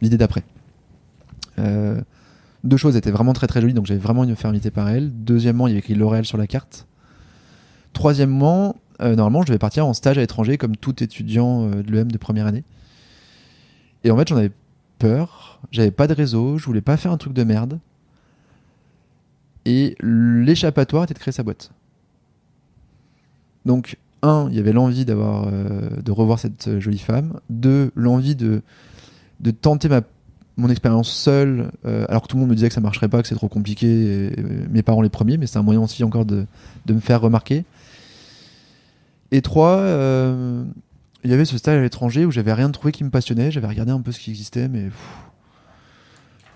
l'idée d'après. 2 choses étaient vraiment très très jolies, donc j'avais vraiment envie de me faire inviter par elle. Deuxièmement, il y avait écrit L'Oréal sur la carte. Troisièmement, normalement je devais partir en stage à l'étranger comme tout étudiant de l'EM de première année. Et en fait j'en avais peur, j'avais pas de réseau, je voulais pas faire un truc de merde. Et l'échappatoire était de créer sa boîte. Donc, 1, il y avait l'envie de revoir cette jolie femme. 2, l'envie de tenter mon expérience seule, alors que tout le monde me disait que ça marcherait pas, que c'est trop compliqué. Mes parents les premiers, mais c'est un moyen aussi encore de me faire remarquer. Et 3, il y avait ce stage à l'étranger où j'avais rien trouvé qui me passionnait. J'avais regardé un peu ce qui existait, mais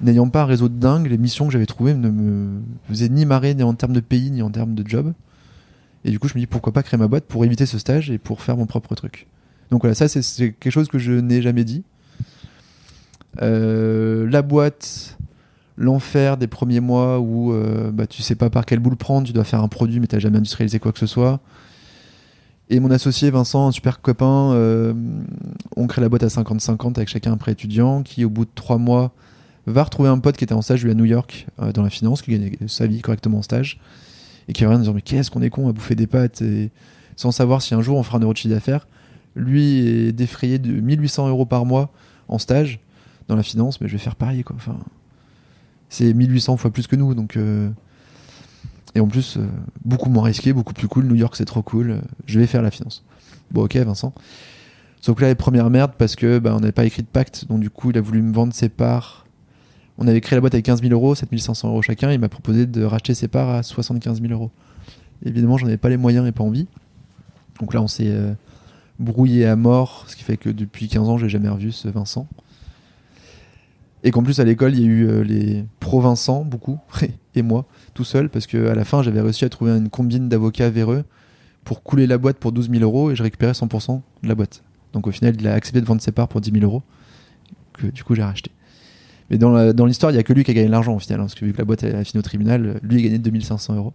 n'ayant pas un réseau de dingue, les missions que j'avais trouvées ne me faisaient ni marrer, ni en termes de pays, ni en termes de job. Et du coup, je me dis pourquoi pas créer ma boîte pour éviter ce stage et pour faire mon propre truc. Donc voilà, ça c'est quelque chose que je n'ai jamais dit. La boîte, l'enfer des premiers mois où tu sais pas par quelle boule prendre, tu dois faire un produit mais t'as jamais industrialisé quoi que ce soit. Et mon associé Vincent, un super copain, on crée la boîte à 50-50 avec chacun un prêt étudiant qui au bout de 3 mois va retrouver un pote qui était en stage lui à New York dans la finance, qui gagnait sa vie correctement en stage et qui revient en disant mais qu'est-ce qu'on est con à bouffer des pâtes et sans savoir si un jour on fera un euro de chiffre d'affaires. Lui est défrayé de 1800 € par mois en stage dans la finance, mais je vais faire pareil quoi. Enfin, c'est 1800 fois plus que nous donc et en plus beaucoup moins risqué, beaucoup plus cool. New York c'est trop cool, je vais faire la finance. Bon ok Vincent. Sauf que là les premières merdes parce que on n'avait pas écrit de pacte, donc du coup il a voulu me vendre ses parts. On avait créé la boîte avec 15 000 €, 7 500 € chacun. Il m'a proposé de racheter ses parts à 75 000 €. Évidemment, j'en avais pas les moyens et pas envie. Donc là, on s'est brouillé à mort, ce qui fait que depuis 15 ans, j'ai jamais revu ce Vincent. Et qu'en plus, à l'école, il y a eu les pro-Vincent, beaucoup, et moi, tout seul, parce qu'à la fin, j'avais réussi à trouver une combine d'avocats véreux pour couler la boîte pour 12 000 € et je récupérais 100% de la boîte. Donc au final, il a accepté de vendre ses parts pour 10 000 €, que du coup, j'ai racheté. Mais dans l'histoire, il n'y a que lui qui a gagné l'argent au final, parce que vu que la boîte a fini au tribunal, lui a gagné 2 500 €.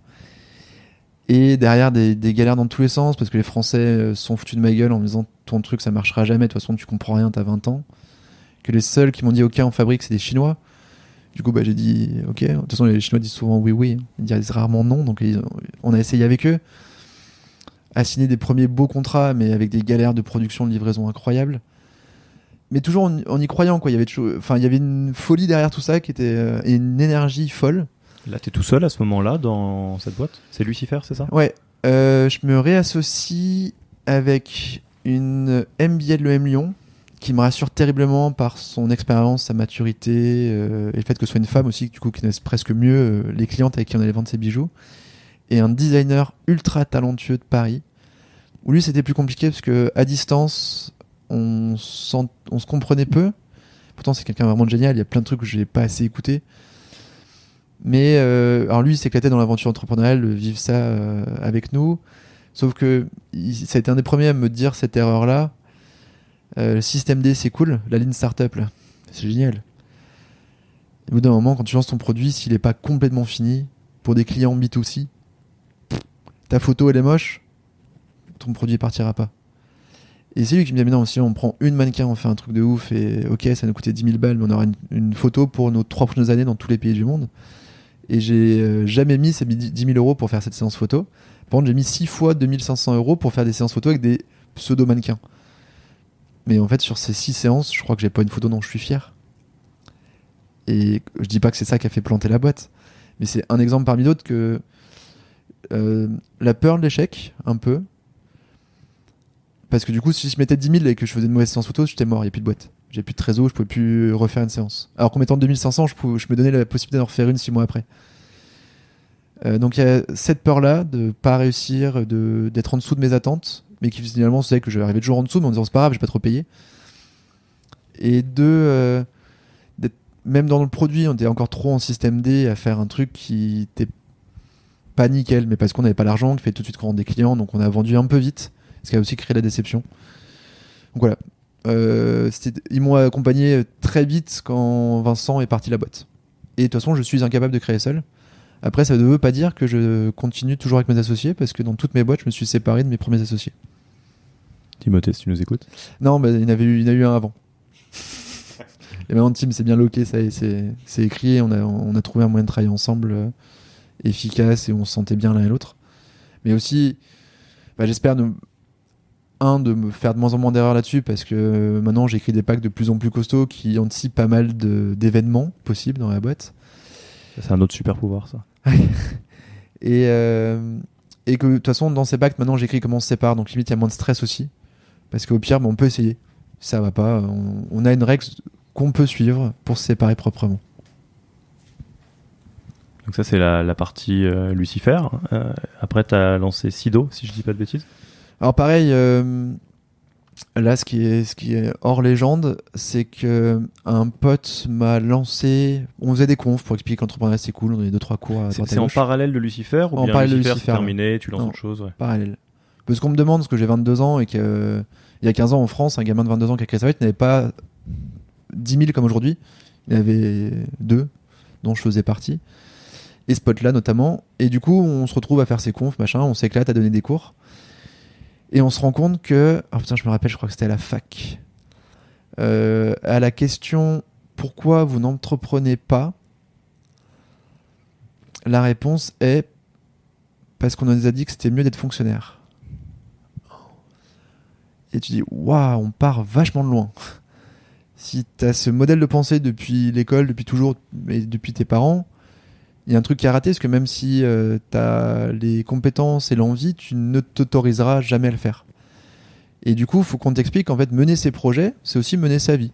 Et derrière, des galères dans tous les sens, parce que les Français se sont foutus de ma gueule en me disant ton truc ça marchera jamais, de toute façon tu comprends rien, t'as 20 ans. Que les seuls qui m'ont dit ok on fabrique c'est des Chinois. Du coup j'ai dit ok, de toute façon les Chinois disent souvent oui, ils disent rarement non, donc on a essayé avec eux à signer des premiers beaux contrats, mais avec des galères de production, de livraison incroyables. Mais toujours en y croyant quoi. Il y avait une folie derrière tout ça qui était et une énergie folle. Là, t'es tout seul à ce moment-là dans cette boîte? C'est Lucifer, c'est ça? Ouais. Je me réassocie avec une MBA de l'EM Lyon qui me rassure terriblement par son expérience, sa maturité et le fait que ce soit une femme aussi du coup qui connaisse presque mieux les clientes avec qui on allait vendre ses bijoux, et un designer ultra talentueux de Paris où lui c'était plus compliqué parce que à distance on se comprenait peu. Pourtant c'est quelqu'un vraiment de génial, il y a plein de trucs que je n'ai pas assez écouté. Mais alors lui il s'éclatait dans l'aventure entrepreneuriale, vivre ça avec nous. Sauf que ça a été un des premiers à me dire cette erreur-là. Le système D c'est cool, la ligne startup là, c'est génial. Et au bout d'un moment, quand tu lances ton produit, s'il est pas complètement fini, pour des clients B2C, ta photo elle est moche, ton produit partira pas. Et c'est lui qui me dit mais non, si on prend une mannequin, on fait un truc de ouf et ok, ça nous coûtait 10 000 balles, mais on aura une photo pour nos 3 prochaines années dans tous les pays du monde. Et j'ai jamais mis ces 10 000 euros pour faire cette séance photo. Par contre, j'ai mis 6 fois 2500 euros pour faire des séances photo avec des pseudo-mannequins. Mais en fait, sur ces 6 séances, je crois que j'ai pas une photo dont je suis fier. Et je dis pas que c'est ça qui a fait planter la boîte, mais c'est un exemple parmi d'autres que la peur de l'échec, un peu. Parce que du coup, si je mettais 10 000 et que je faisais une mauvaise séance photo, j'étais mort, il n'y a plus de boîte. J'ai plus de trésor, je pouvais plus refaire une séance. Alors qu'en mettant 2500, je me donnais la possibilité d'en refaire une 6 mois après. Donc il y a cette peur-là de pas réussir, d'être en dessous de mes attentes, mais qui finalement faisait que j'arrivais toujours en dessous, mais en disant c'est pas grave, j'ai pas trop payé. Et d'être, même dans le produit, on était encore trop en système D à faire un truc qui était pas nickel, mais parce qu'on n'avait pas l'argent, qui fait tout de suite qu'on rend des clients, donc on a vendu un peu vite, ce qui a aussi créé la déception. Donc voilà. Ils m'ont accompagné très vite quand Vincent est parti de la boîte. Et de toute façon, je suis incapable de créer seul. Après, ça ne veut pas dire que je continue toujours avec mes associés, parce que dans toutes mes boîtes, je me suis séparé de mes premiers associés. Timothée, si tu nous écoutes. Non, bah, il y en a eu un avant. Et maintenant, Tim, c'est bien loqué, ça y est, c'est écrit. On a trouvé un moyen de travailler ensemble efficace et on se sentait bien l'un et l'autre. Mais aussi, j'espère de me faire de moins en moins d'erreurs là-dessus, parce que maintenant, j'écris des packs de plus en plus costauds qui anticipent pas mal d'événements possibles dans la boîte. C'est un autre super pouvoir, ça. Et que de toute façon, dans ces packs, maintenant, j'écris comment on se sépare. Donc, limite, il y a moins de stress aussi. Parce qu'au pire, on peut essayer. Si ça va pas, on a une règle qu'on peut suivre pour se séparer proprement. Donc ça, c'est la partie Lucifer. Après, tu as lancé Sido, si je dis pas de bêtises. Alors pareil, là, ce qui est hors légende, c'est que un pote m'a lancé. On faisait des confs pour expliquer qu'entrepreneuriat c'est cool. On a eu 2-3 cours. C'est en parallèle de Lucifer ou en bien parallèle Lucifer, de c'est Lucifer, terminé, tu lances autre chose, ouais. Parallèle. Parce qu'on me demande, parce que j'ai 22 ans et qu'il y a 15 ans en France, un gamin de 22 ans qui a créé sa boîte n'avait pas 10 000 comme aujourd'hui. Il y en avait 2, dont je faisais partie. Et ce pote-là notamment. Et du coup, on se retrouve à faire ces confs, machin, on s'éclate à donner des cours. Et on se rend compte que... Oh putain, je me rappelle, je crois que c'était à la fac. À la question « Pourquoi vous n'entreprenez pas ?», la réponse est « Parce qu'on nous a dit que c'était mieux d'être fonctionnaire. » Et tu dis « Waouh, on part vachement de loin. » Si tu as ce modèle de pensée depuis l'école, depuis toujours, et depuis tes parents, il y a un truc qui a raté, parce que même si tu as les compétences et l'envie, tu ne t'autoriseras jamais à le faire. Et du coup, il faut qu'on t'explique qu'en fait, mener ses projets, c'est aussi mener sa vie.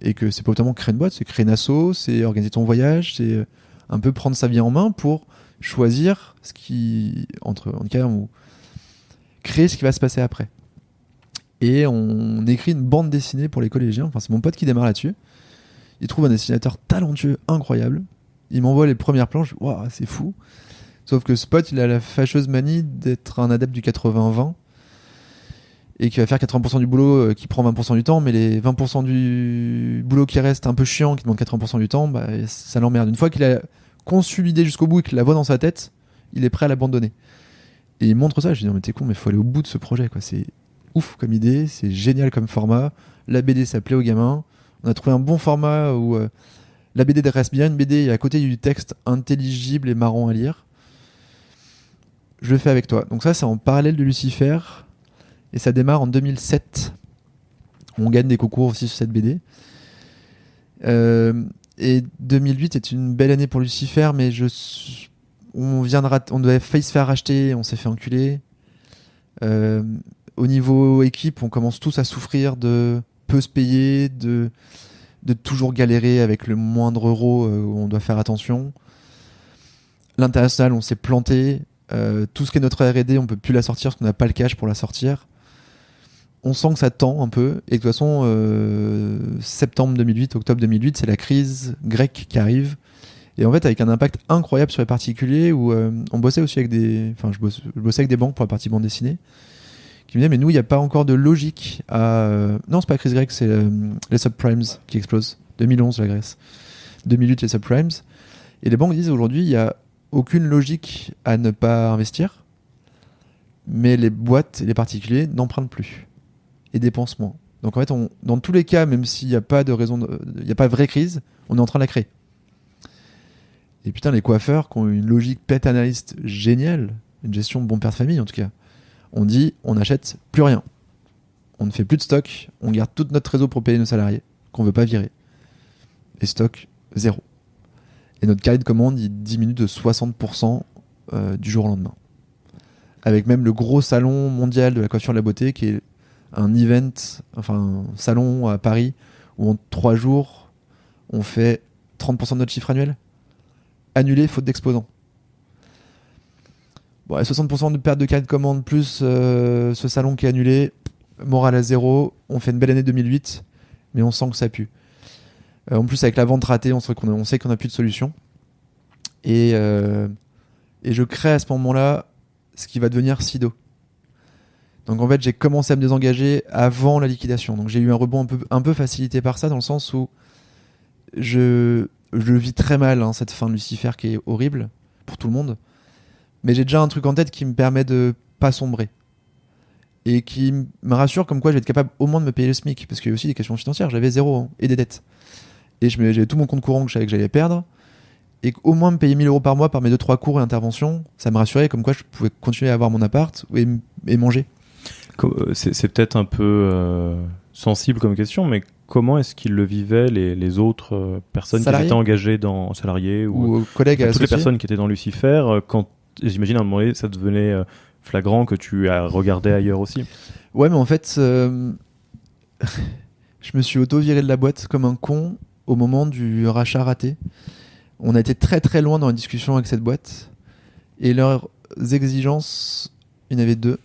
Et que c'est pas autant créer une boîte, c'est créer une asso, c'est organiser ton voyage, c'est un peu prendre sa vie en main pour choisir ce qui, en tout cas, ou créer ce qui va se passer après. Et on écrit une bande dessinée pour les collégiens. Enfin, c'est mon pote qui démarre là-dessus. Il trouve un dessinateur talentueux, incroyable. Il m'envoie les premières planches. Waouh, c'est fou. Sauf que ce pote, il a la fâcheuse manie d'être un adepte du 80-20 et qui va faire 80% du boulot, qui prend 20% du temps, mais les 20% du boulot qui reste un peu chiant, qui demande 80% du temps, ça l'emmerde. Une fois qu'il a conçu l'idée jusqu'au bout et qu'il la voit dans sa tête, il est prêt à l'abandonner. Et il montre ça. Je dis non mais t'es con, mais faut aller au bout de ce projet, quoi. C'est ouf comme idée, c'est génial comme format. La BD, ça plaît aux gamins. On a trouvé un bon format où la BD reste bien une BD et à côté du texte intelligible et marrant à lire. Je le fais avec toi. Donc ça, c'est en parallèle de Lucifer et ça démarre en 2007. On gagne des concours aussi sur cette BD. Et 2008 est une belle année pour Lucifer, mais on devait failli se faire racheter, on s'est fait enculer. Au niveau équipe, on commence tous à souffrir de peu se payer, de toujours galérer avec le moindre euro où on doit faire attention. L'international, on s'est planté. Tout ce qui est notre R&D, on peut plus la sortir parce qu'on n'a pas le cash pour la sortir. On sent que ça tend un peu. Et de toute façon, septembre 2008, octobre 2008, c'est la crise grecque qui arrive. Et en fait, avec un impact incroyable sur les particuliers où on bossait aussi avec je bossais avec des banques pour la partie bande dessinée qui me disaient, mais nous, il n'y a pas encore de logique à... Non, c'est pas la crise grecque, c'est les subprimes qui explosent. 2011, la Grèce. 2008 les subprimes. Et les banques disent aujourd'hui, il n'y a aucune logique à ne pas investir, mais les boîtes et les particuliers n'empruntent plus et dépensent moins. Donc en fait, dans tous les cas, même s'il n'y a pas de raison, il n'y a pas de vraie crise, on est en train de la créer. Et putain, les coiffeurs qui ont une logique pet analyst géniale, une gestion bon père de famille en tout cas, on dit on n'achète plus rien. On ne fait plus de stock, on garde tout notre réseau pour payer nos salariés, qu'on ne veut pas virer. Et stock, zéro. Et notre carré de commande, il diminue de 60% du jour au lendemain. Avec même le gros salon mondial de la coiffure et de la beauté, qui est un event, enfin un salon à Paris, où en 3 jours, on fait 30% de notre chiffre annuel. Annulé, faute d'exposants. Bon, 60% de perte de carré de commande, plus ce salon qui est annulé, morale à zéro. On fait une belle année 2008, mais on sent que ça pue. En plus, avec la vente ratée, on sait qu'on n'a plus de solution. Et je crée à ce moment-là ce qui va devenir Sido. Donc en fait, j'ai commencé à me désengager avant la liquidation. Donc j'ai eu un rebond un peu facilité par ça, dans le sens où je vis très mal, hein, cette fin de Lucifer qui est horrible pour tout le monde. Mais j'ai déjà un truc en tête qui me permet de pas sombrer. Et qui me rassure comme quoi je vais être capable au moins de me payer le SMIC. Parce qu'il y a aussi des questions financières. J'avais 0 hein, et des dettes. Et j'avais tout mon compte courant que je savais que j'allais perdre. Et qu'au moins me payer 1 000 euros par mois par mes 2-3 cours et interventions, ça me rassurait comme quoi je pouvais continuer à avoir mon appart et manger. C'est peut-être un peu sensible comme question, mais comment est-ce qu'ils le vivaient les autres personnes salariés, qui étaient engagées dans salariés ou collègues à toutes les personnes qui étaient dans Lucifer, quand j'imagine à un moment donné ça devenait flagrant que tu as regardé ailleurs aussi. Ouais, mais en fait, je me suis auto-viré de la boîte comme un con au moment du rachat raté. On a été très très loin dans la discussion avec cette boîte et leurs exigences, il y en avait 2.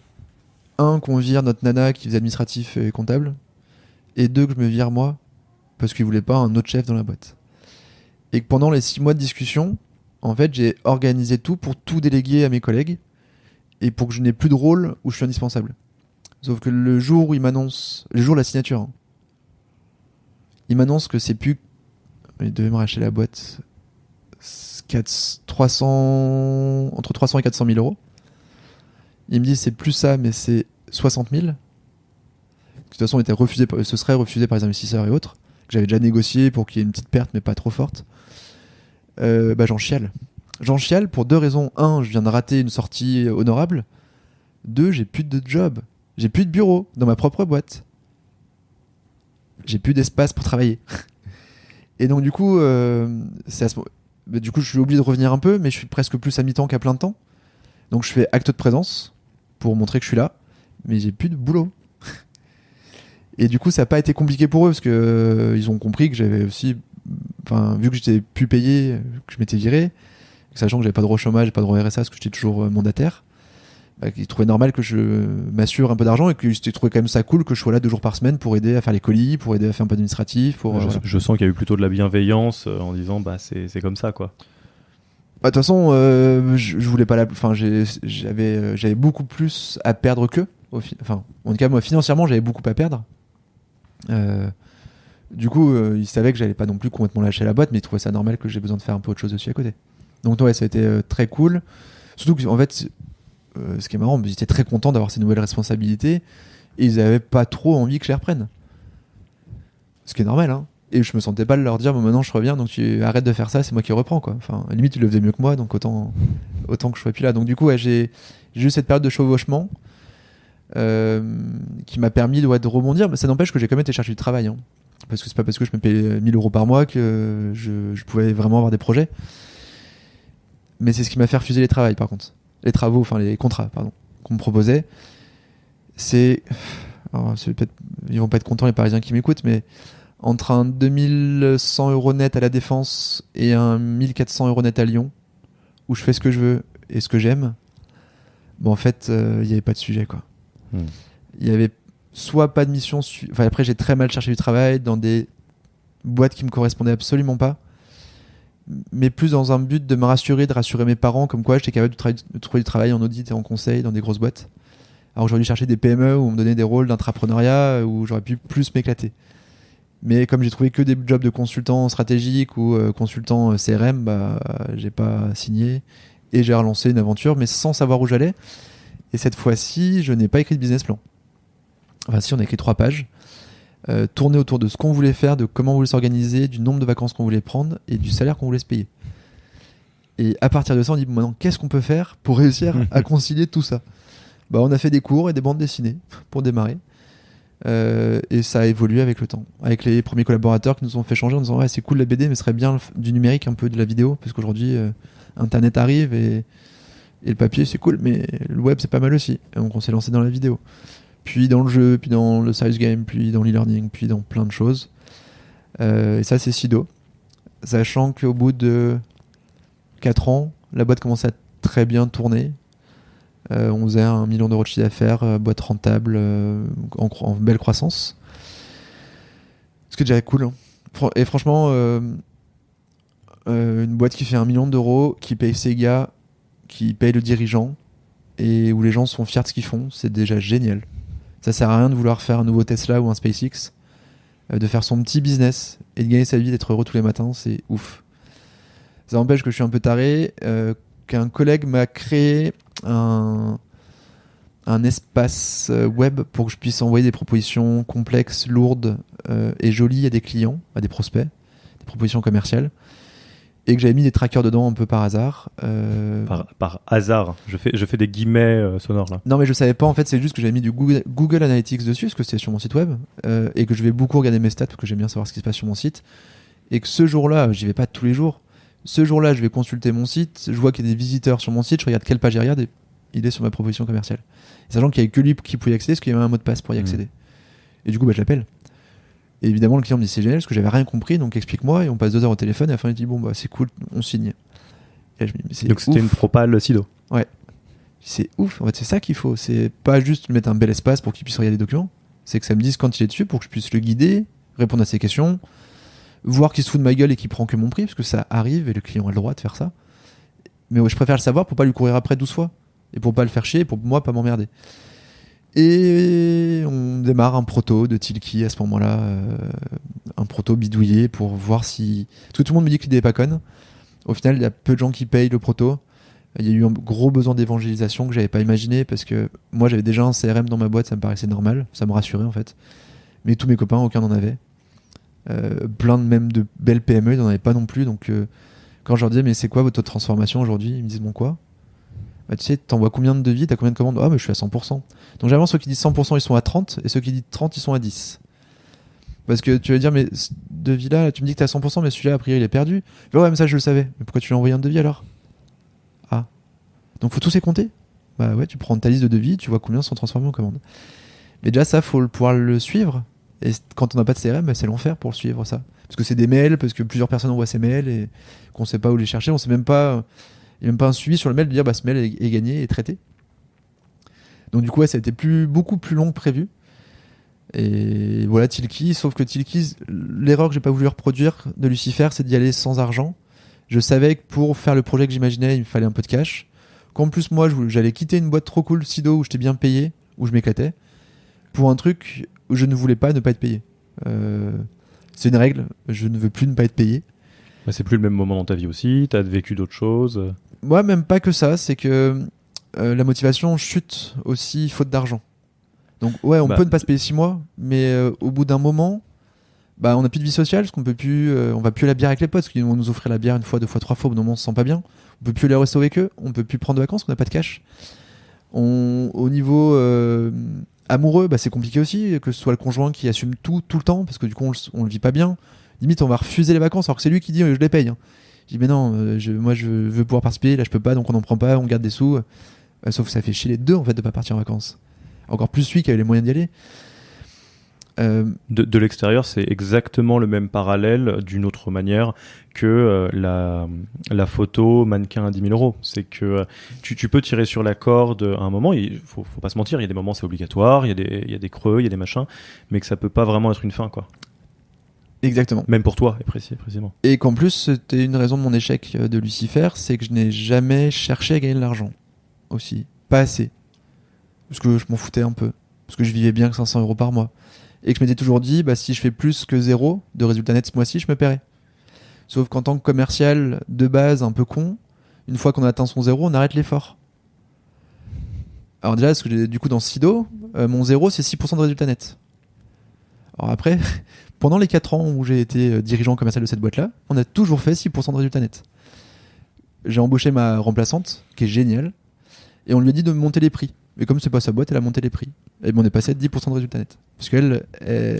1, qu'on vire notre nana qui faisait administratif et comptable, et 2, que je me vire moi parce qu'ils voulaient pas un autre chef dans la boîte. Et que pendant les 6 mois de discussion, en fait, j'ai organisé tout pour tout déléguer à mes collègues et pour que je n'ai plus de rôle où je suis indispensable. Sauf que le jour où il m'annonce, le jour de la signature, hein, il m'annonce que c'est plus, il devait me racheter la boîte entre 300 et 400 000 euros. Il me dit c'est plus ça, mais c'est 60 000. De toute façon, ce serait refusé par les investisseurs et autres, que j'avais déjà négocié pour qu'il y ait une petite perte, mais pas trop forte. J'en chiale. J'en chiale pour 2 raisons. 1, je viens de rater une sortie honorable. 2, j'ai plus de job. J'ai plus de bureau dans ma propre boîte. J'ai plus d'espace pour travailler. Et donc, du coup, je suis obligé de revenir un peu, mais je suis presque plus à mi-temps qu'à plein de temps. Donc, je fais acte de présence pour montrer que je suis là, mais j'ai plus de boulot. Et du coup, ça n'a pas été compliqué pour eux parce que ils ont compris que j'avais aussi, vu que j'étais plus payé, que je m'étais viré, sachant que j'avais pas de droit au chômage, pas de droit au RSA parce que j'étais toujours mandataire, ils trouvaient normal que je m'assure un peu d'argent et qu'ils trouvaient quand même ça cool que je sois là 2 jours par semaine pour aider à faire les colis, pour aider à faire un peu d'administratif. Je sens qu'il y a eu plutôt de la bienveillance en disant c'est comme ça quoi. De toute façon, je voulais pas j'avais beaucoup plus à perdre qu'eux. En tout cas, moi, financièrement, j'avais beaucoup à perdre. Du coup, ils savaient que j'allais pas non plus complètement lâcher la boîte, mais ils trouvaient ça normal que j'ai besoin de faire un peu autre chose aussi à côté. Donc, ouais, ça a été très cool. Surtout qu'en fait, ce qui est marrant, ils étaient très contents d'avoir ces nouvelles responsabilités et ils avaient pas trop envie que je les reprenne. Ce qui est normal, hein. Et je me sentais pas de leur dire, bon, maintenant je reviens, donc tu arrêtes de faire ça, c'est moi qui reprends, quoi. Enfin, à la limite, tu le faisais mieux que moi, donc autant que je sois plus là. Donc, du coup, ouais, j'ai eu cette période de chevauchement qui m'a permis de rebondir. Mais ça n'empêche que j'ai quand même été chercher du travail, hein. Parce que c'est pas parce que je me paye 1 000 euros par mois que je pouvais vraiment avoir des projets. Mais c'est ce qui m'a fait refuser les contrats, qu'on me proposait. Ils vont pas être contents, les Parisiens qui m'écoutent, mais entre un 2100 euros net à la Défense et un 1400 euros net à Lyon, où je fais ce que je veux et ce que j'aime, en fait, il n'y avait pas de sujet, quoi. Il y avait soit pas de mission, après j'ai très mal cherché du travail dans des boîtes qui me correspondaient absolument pas, mais plus dans un but de me rassurer, de rassurer mes parents, comme quoi j'étais capable de trouver du travail en audit et en conseil dans des grosses boîtes. Alors j'aurais dû chercher des PME où on me donnait des rôles d'intrapreneuriat où j'aurais pu plus m'éclater. Mais comme j'ai trouvé que des jobs de consultant stratégique ou consultant CRM, j'ai pas signé et j'ai relancé une aventure, mais sans savoir où j'allais. Et cette fois-ci, je n'ai pas écrit de business plan. Enfin, si, on a écrit 3 pages. Tourné autour de ce qu'on voulait faire, de comment on voulait s'organiser, du nombre de vacances qu'on voulait prendre et du salaire qu'on voulait se payer. Et à partir de ça, on dit bon, maintenant, qu'est-ce qu'on peut faire pour réussir à concilier tout ça ? On a fait des cours et des bandes dessinées pour démarrer. Et ça a évolué avec le temps. Avec les premiers collaborateurs qui nous ont fait changer en disant ouais, c'est cool la BD, mais ce serait bien du numérique, un peu de la vidéo, parce qu'aujourd'hui, Internet arrive et le papier, c'est cool, mais le web, c'est pas mal aussi. Et donc, on s'est lancé dans la vidéo. Puis dans le jeu, puis dans le serious game, puis dans l'e-learning, puis dans plein de choses. Et ça, c'est Sido. Sachant qu'au bout de 4 ans, la boîte commençait à très bien tourner. On faisait 1 million d'euros de chiffre d'affaires, boîte rentable, en belle croissance. Ce qui est déjà cool. Hein. Et franchement, une boîte qui fait 1 million d'euros, qui paye ses gars, qui paye le dirigeant, et où les gens sont fiers de ce qu'ils font, c'est déjà génial. Ça sert à rien de vouloir faire un nouveau Tesla ou un SpaceX, de faire son petit business et de gagner sa vie, d'être heureux tous les matins, c'est ouf. Ça empêche que je suis un peu taré, qu'un collègue m'a créé un espace web pour que je puisse envoyer des propositions complexes, lourdes et jolies à des clients, à des prospects, des propositions commerciales. Et que j'avais mis des trackers dedans un peu par hasard. Par hasard, je fais des guillemets sonores là. Non mais je savais pas, en fait c'est juste que j'avais mis du Google Analytics dessus, parce que c'était sur mon site web, et que je vais beaucoup regarder mes stats, parce que j'aime bien savoir ce qui se passe sur mon site, et que ce jour-là, j'y vais pas tous les jours, ce jour-là je vais consulter mon site, je vois qu'il y a des visiteurs sur mon site, je regarde quelle page il regarde, et il est sur ma proposition commerciale. Et sachant qu'il y avait que lui qui pouvait y accéder, parce qu'il y avait un mot de passe pour y accéder. Et du coup je l'appelle. Et évidemment, le client me dit c'est génial parce que j'avais rien compris, donc explique-moi. Et on passe 2 heures au téléphone. Et à la fin, il dit bon, c'est cool, on signe. Et je me dis, mais c'est donc c'était ouf. une propale Sido. Ouais. C'est ouf. En fait, c'est ça qu'il faut. C'est pas juste lui mettre un bel espace pour qu'il puisse regarder les documents. C'est que ça me dise quand il est dessus pour que je puisse le guider, répondre à ses questions, voir qu'il se fout de ma gueule et qu'il prend que mon prix, parce que ça arrive et le client a le droit de faire ça. Mais je préfère le savoir pour pas lui courir après 12 fois. Et pour pas le faire chier et pour moi pas m'emmerder. Et on démarre un proto de Tilki à ce moment-là, un proto bidouillé pour voir si... Parce que tout le monde me dit que l'idée n'est pas conne. Au final, il y a peu de gens qui payent le proto. Il y a eu un gros besoin d'évangélisation que j'avais pas imaginé parce que moi j'avais déjà un CRM dans ma boîte, ça me paraissait normal, ça me rassurait en fait. Mais tous mes copains, aucun n'en avait. Plein de même de belles PME, ils n'en avaient pas non plus. Donc quand je leur disais mais c'est quoi votre taux de transformation aujourd'hui, ils me disent bon quoi ? Tu sais, t'envoies combien de devis, t'as combien de commandes ? Ah, mais je suis à 100%. Donc, généralement, ceux qui disent 100%, ils sont à 30, et ceux qui disent 30, ils sont à 10. Parce que tu vas dire, mais ce devis-là, tu me dis que t'es à 100%, mais celui-là, a priori, il est perdu. Mais ouais, mais ça, je le savais. Mais pourquoi tu lui as envoyé un devis alors ? Ah. Donc, faut tous les compter ? Bah ouais, tu prends ta liste de devis, tu vois combien sont transformés en commandes. Mais déjà, ça, faut pouvoir le suivre. Et quand on n'a pas de CRM, c'est l'enfer pour le suivre, ça. Parce que c'est des mails, parce que plusieurs personnes envoient ces mails, et qu'on sait pas où les chercher, on sait même pas... Il n'y a même pas un suivi sur le mail de dire ce mail est gagné et traité. Donc du coup, ça a été beaucoup plus long que prévu. Et voilà Tilki, sauf que Tilki, l'erreur que j'ai pas voulu reproduire de Lucifer, c'est d'y aller sans argent. Je savais que pour faire le projet que j'imaginais, il me fallait un peu de cash. Qu'en plus, moi, j'allais quitter une boîte trop cool, Sido, où j'étais bien payé, où je m'éclatais, pour un truc où je ne voulais pas ne pas être payé. C'est une règle, je ne veux plus ne pas être payé. C'est plus le même moment dans ta vie aussi, t'as vécu d'autres choses. Moi, même pas que ça, c'est que la motivation chute aussi faute d'argent. Donc ouais, on peut ne pas se payer 6 mois, mais au bout d'un moment, on n'a plus de vie sociale, parce qu'on peut plus, on va plus à la bière avec les potes, parce qu'ils vont nous offrir la bière 1 fois, 2 fois, 3 fois, au bout d'un moment on se sent pas bien. On peut plus aller au resto avec eux, on peut plus prendre de vacances, on n'a pas de cash. Au niveau amoureux, c'est compliqué aussi, que ce soit le conjoint qui assume tout le temps, parce que du coup on le vit pas bien. Limite on va refuser les vacances alors que c'est lui qui dit je les paye. Je dis mais non, moi je veux pouvoir participer, là je peux pas, donc on n'en prend pas, on garde des sous. Sauf que ça fait chier les deux en fait de pas partir en vacances. Encore plus celui qui avait les moyens d'y aller. De l'extérieur, c'est exactement le même parallèle d'une autre manière que la photo mannequin à 10 000 euros. C'est que tu peux tirer sur la corde à un moment, il faut pas se mentir, il y a des moments c'est obligatoire, il y a des creux, il y a des machins, mais que ça peut pas vraiment être une fin, quoi. Exactement. Même pour toi, précisément. Et qu'en plus, c'était une raison de mon échec de Lucifer, c'est que je n'ai jamais cherché à gagner de l'argent. Aussi. Pas assez. Parce que je m'en foutais un peu. parce que je vivais bien que 500 € par mois. Et que je m'étais toujours dit, si je fais plus que 0 de résultat net ce mois-ci, je me paierai. Sauf qu'en tant que commercial de base un peu con, une fois qu'on a atteint son 0, on arrête l'effort. Alors déjà, parce que du coup dans Sido, mon 0 c'est 6% de résultat net. Alors après, pendant les 4 ans où j'ai été dirigeant commercial de cette boîte-là, on a toujours fait 6% de résultat net. J'ai embauché ma remplaçante, qui est géniale, et on lui a dit de monter les prix. Mais comme c'est pas sa boîte, elle a monté les prix. Et on est passé à 10% de résultat net. Parce qu'elle...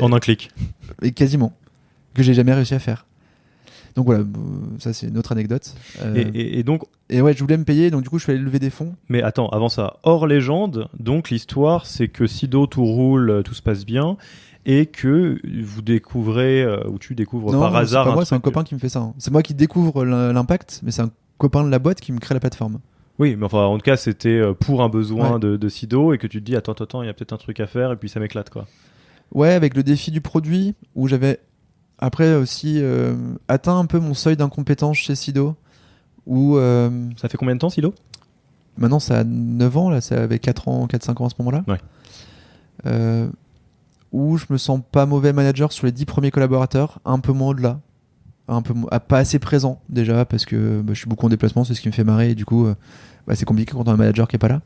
En un clic. Et quasiment. Que j'ai jamais réussi à faire. Donc voilà, ça c'est une autre anecdote. Et donc... Et ouais, je voulais me payer, donc du coup je suis allé lever des fonds. Mais attends, avant ça, hors légende, donc l'histoire c'est que Sido tout roule, tout se passe bien, et que vous découvrez, ou tu découvres par hasard... C'est pas moi, truc... c'est un copain qui me fait ça. Hein. C'est moi qui découvre l'impact, mais c'est un copain de la boîte qui me crée la plateforme. Oui, mais enfin, en tout cas, c'était pour un besoin de Sido et que tu te dis, attends, il y a peut-être un truc à faire et puis ça m'éclate, quoi. Ouais, avec le défi du produit, où j'avais après aussi atteint un peu mon seuil d'incompétence chez Sido, où... Ça fait combien de temps, Sido ? Maintenant, ça a 9 ans, là, ça avait 4-5 ans à ce moment-là. Ouais. Où je me sens pas mauvais manager sur les 10 premiers collaborateurs, un peu moins au-delà. Pas assez présent déjà parce que je suis beaucoup en déplacement, c'est ce qui me fait marrer et du coup c'est compliqué quand on a un manager qui est pas là.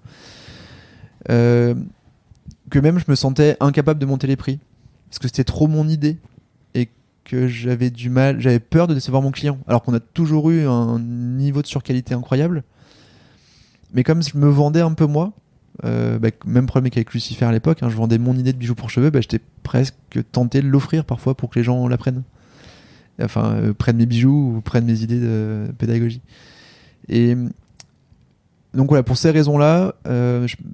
Que même je me sentais incapable de monter les prix parce que c'était trop mon idée et que j'avais peur de décevoir mon client alors qu'on a toujours eu un niveau de surqualité incroyable, mais comme je me vendais un peu moi, même problème qu'avec Lucifer à l'époque, hein, je vendais mon idée de bijoux pour cheveux, j'étais presque tenté de l'offrir parfois pour que les gens la prennent. Enfin, prennent mes bijoux ou prennent mes idées de pédagogie. Et donc voilà, pour ces raisons-là,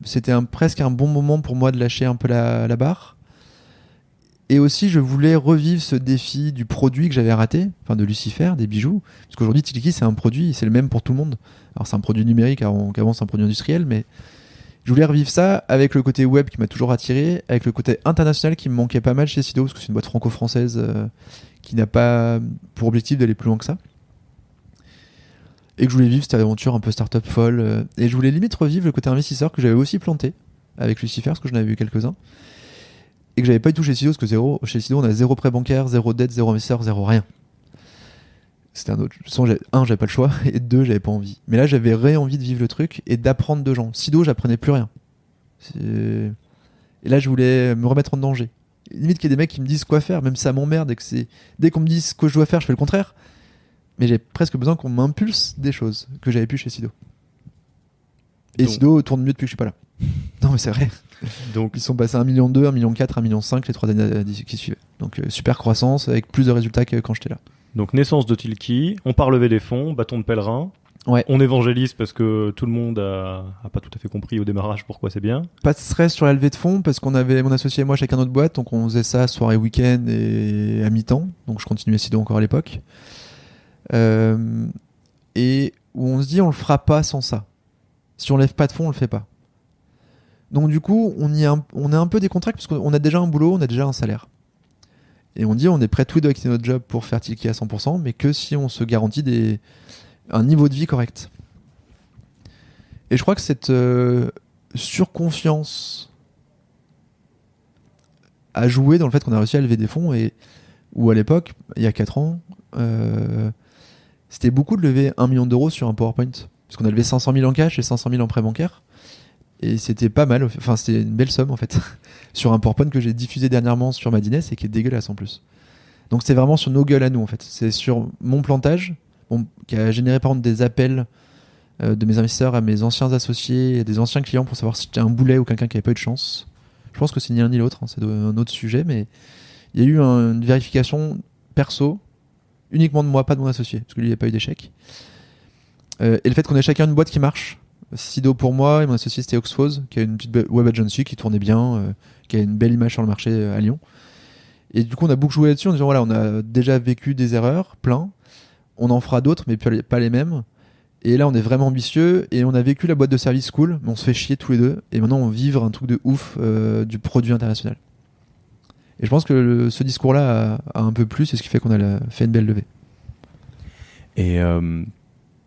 c'était presque un bon moment pour moi de lâcher un peu la barre. Et aussi, je voulais revivre ce défi du produit que j'avais raté, enfin de Lucifer, des bijoux. Parce qu'aujourd'hui, Tilki, c'est un produit, c'est le même pour tout le monde. Alors c'est un produit numérique, qu'avant c'est un produit industriel, mais je voulais revivre ça avec le côté web qui m'a toujours attiré, avec le côté international qui me manquait pas mal chez Sido, parce que c'est une boîte franco-française qui n'a pas pour objectif d'aller plus loin que ça. Et que je voulais vivre cette aventure un peu start-up folle. Et je voulais limite revivre le côté investisseur que j'avais aussi planté avec Lucifer, parce que j'en avais vu quelques-uns. Et que j'avais pas du tout chez Sido, parce que chez Sido, on a 0 prêt bancaire, 0 dette, 0 investisseur, 0 rien. C'était un autre. J'avais pas le choix, et 2, j'avais pas envie. Mais là, j'avais envie de vivre le truc et d'apprendre de gens. Sido, j'apprenais plus rien. Et là, je voulais me remettre en danger. Limite qu'il y ait des mecs qui me disent quoi faire, même ça m'emmerde, et que dès qu'on me dit ce que je dois faire, je fais le contraire. Mais j'ai presque besoin qu'on m'impulse des choses que j'avais plus chez Sido. Et donc, Sido tourne mieux depuis que je suis pas là. Non mais c'est vrai. Donc ils sont passés à 1,2 million, 1,4 million, 1,5 million les 3 années qui suivaient. Donc super croissance avec plus de résultats que quand j'étais là. Donc naissance de Tilki, on part lever des fonds, bâton de pèlerin. Ouais. On évangélise parce que tout le monde a pas tout à fait compris au démarrage pourquoi c'est bien. Pas de stress sur la levée de fonds parce qu'on avait mon associé et moi chacun notre boîte, donc on faisait ça soirée, week-end et à mi-temps. Donc je continuais Sido encore à l'époque. Et où on se dit on le fera pas sans ça. Si on lève pas de fonds, on le fait pas. Donc du coup, on est un peu décontracté parce qu'on a déjà un boulot, on a déjà un salaire. Et on dit on est prêt tous les deux à quitter notre job pour faire Tilki à 100%, mais que si on se garantit un niveau de vie correct. Et je crois que cette surconfiance a joué dans le fait qu'on a réussi à lever des fonds et où à l'époque, il y a 4 ans, c'était beaucoup de lever 1 million d'euros sur un PowerPoint. Parce qu'on a levé 500 000 en cash et 500 000 en prêt bancaire. Et c'était pas mal, enfin c'était une belle somme en fait, sur un PowerPoint que j'ai diffusé dernièrement sur Madines et qui est dégueulasse en plus. Donc c'est vraiment sur nos gueules à nous en fait. C'est sur mon plantage, qui a généré par contre des appels de mes investisseurs à mes anciens associés et des anciens clients pour savoir si j'étais un boulet ou quelqu'un qui avait pas eu de chance. Je pense que c'est ni l'un ni l'autre, hein, c'est un autre sujet, mais il y a eu une vérification perso, uniquement de moi, pas de mon associé, parce que lui il n'y a pas eu d'échec. Et le fait qu'on ait chacun une boîte qui marche, Sido pour moi et mon associé c'était Oxfose, qui a une petite web agency qui tournait bien, qui a une belle image sur le marché à Lyon. Et du coup on a beaucoup joué là-dessus en disant voilà, on a déjà vécu des erreurs, plein, on en fera d'autres mais pas les mêmes. Et là on est vraiment ambitieux et on a vécu la boîte de service cool, mais on se fait chier tous les deux et maintenant on vivre un truc de ouf du produit international. Et je pense que ce discours-là a un peu plu, c'est ce qui fait qu'on a fait une belle levée. Et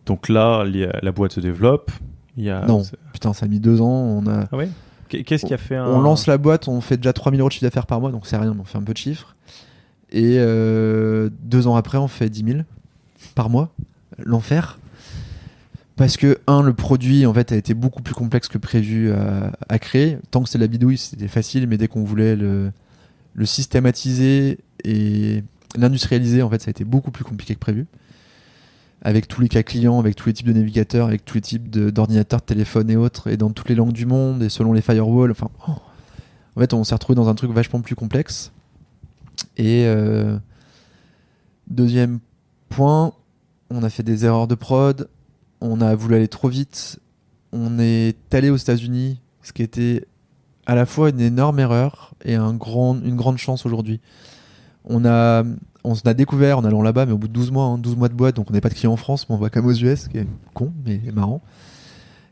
donc là, la boîte se développe. Non, putain, ça a mis 2 ans. Ah ouais. Qu'est-ce qui a fait On lance la boîte, on fait déjà 3000 euros de chiffre d'affaires par mois, donc c'est rien, mais on fait un peu de chiffre. Et 2 ans après, on fait 10 000 par mois. L'enfer. Parce que, le produit en fait, a été beaucoup plus complexe que prévu à créer. Tant que c'est de la bidouille, c'était facile, mais dès qu'on voulait le systématiser et l'industrialiser, en fait, ça a été beaucoup plus compliqué que prévu. Avec tous les cas clients, avec tous les types de navigateurs, avec tous les types d'ordinateurs, de téléphones et autres, et dans toutes les langues du monde, et selon les firewalls. Enfin, en fait, on s'est retrouvé dans un truc vachement plus complexe. Et deuxième point, on a fait des erreurs de prod, on a voulu aller trop vite, on est allé aux États-Unis, ce qui était à la fois une énorme erreur et une grande chance aujourd'hui. On s'en a découvert en allant là-bas, mais au bout de 12 mois, 12 mois de boîte, donc on n'est pas de clients en France, mais on va comme aux US, ce qui est con, mais marrant.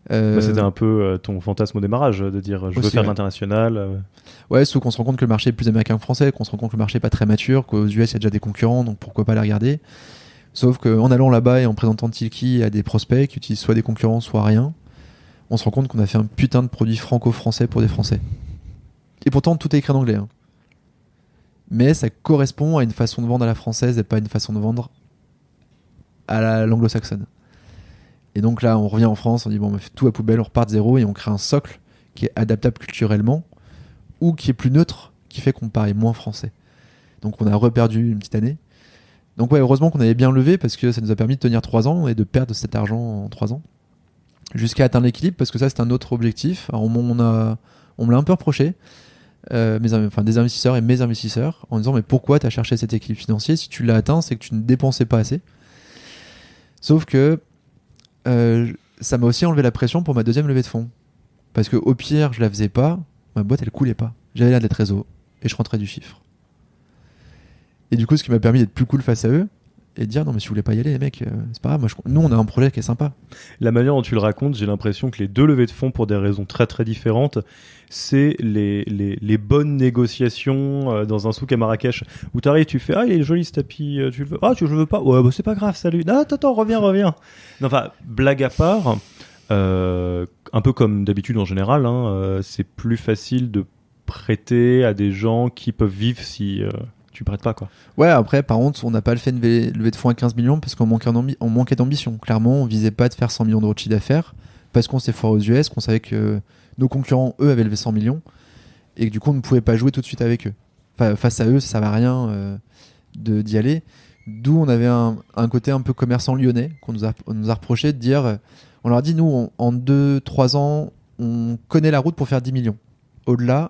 C'était un peu ton fantasme au démarrage, de dire je veux faire de l'international. Ouais, sauf qu'on se rend compte que le marché est plus américain que français, qu'on se rend compte que le marché n'est pas très mature, qu'aux US il y a déjà des concurrents, donc pourquoi pas les regarder. Sauf qu'en allant là-bas et en présentant Tilki à des prospects qui utilisent soit des concurrents, soit rien, on se rend compte qu'on a fait un putain de produit franco-français pour des Français. Et pourtant, tout est écrit en anglais. Mais ça correspond à une façon de vendre à la française et pas une façon de vendre à l'anglo-saxonne. Et donc là, on revient en France, on dit on fait tout à poubelle, on repart de zéro et on crée un socle qui est adaptable culturellement ou qui est plus neutre, qui fait qu'on paraît moins français. Donc on a reperdu une petite année. Donc ouais, heureusement qu'on avait bien levé parce que ça nous a permis de tenir 3 ans et de perdre cet argent en 3 ans. Jusqu'à atteindre l'équilibre, parce que ça c'est un autre objectif. Alors, on me l'a un peu reproché, des investisseurs et mes investisseurs, en disant mais pourquoi tu as cherché cet équilibre financier? Si tu l'as atteint, c'est que tu ne dépensais pas assez. Sauf que ça m'a aussi enlevé la pression pour ma deuxième levée de fonds. Parce que au pire, je la faisais pas, ma boîte elle coulait pas. J'avais là des trésors et je rentrais du chiffre. Et du coup, ce qui m'a permis d'être plus cool face à eux et de dire non mais si vous voulez pas y aller les mecs, c'est pas grave, nous on a un projet qui est sympa. La manière dont tu le racontes, j'ai l'impression que les deux levées de fonds, pour des raisons très très différentes, c'est les bonnes négociations dans un souk à Marrakech où t'arrives, tu fais il est joli ce tapis, tu le veux? Je le veux pas. Ouais, c'est pas grave, salut. Non, attends, reviens. Non, enfin, blague à part, un peu comme d'habitude en général, c'est plus facile de prêter à des gens qui peuvent vivre si tu prêtes pas, quoi. Ouais, après, par contre, on n'a pas fait une levée de fonds à 15 millions parce qu'on manquait d'ambition. Clairement, on visait pas de faire 100 millions d'euros de chiffre d'affaires parce qu'on s'est foiré aux US, qu'on savait que nos concurrents, eux, avaient levé 100 millions et que du coup, on ne pouvait pas jouer tout de suite avec eux. Enfin, face à eux, ça ne servait à rien d'y aller. D'où on avait un côté un peu commerçant lyonnais qu'on nous a reproché de dire, on leur a dit, nous, en 2-3 ans, on connaît la route pour faire 10 millions. Au-delà,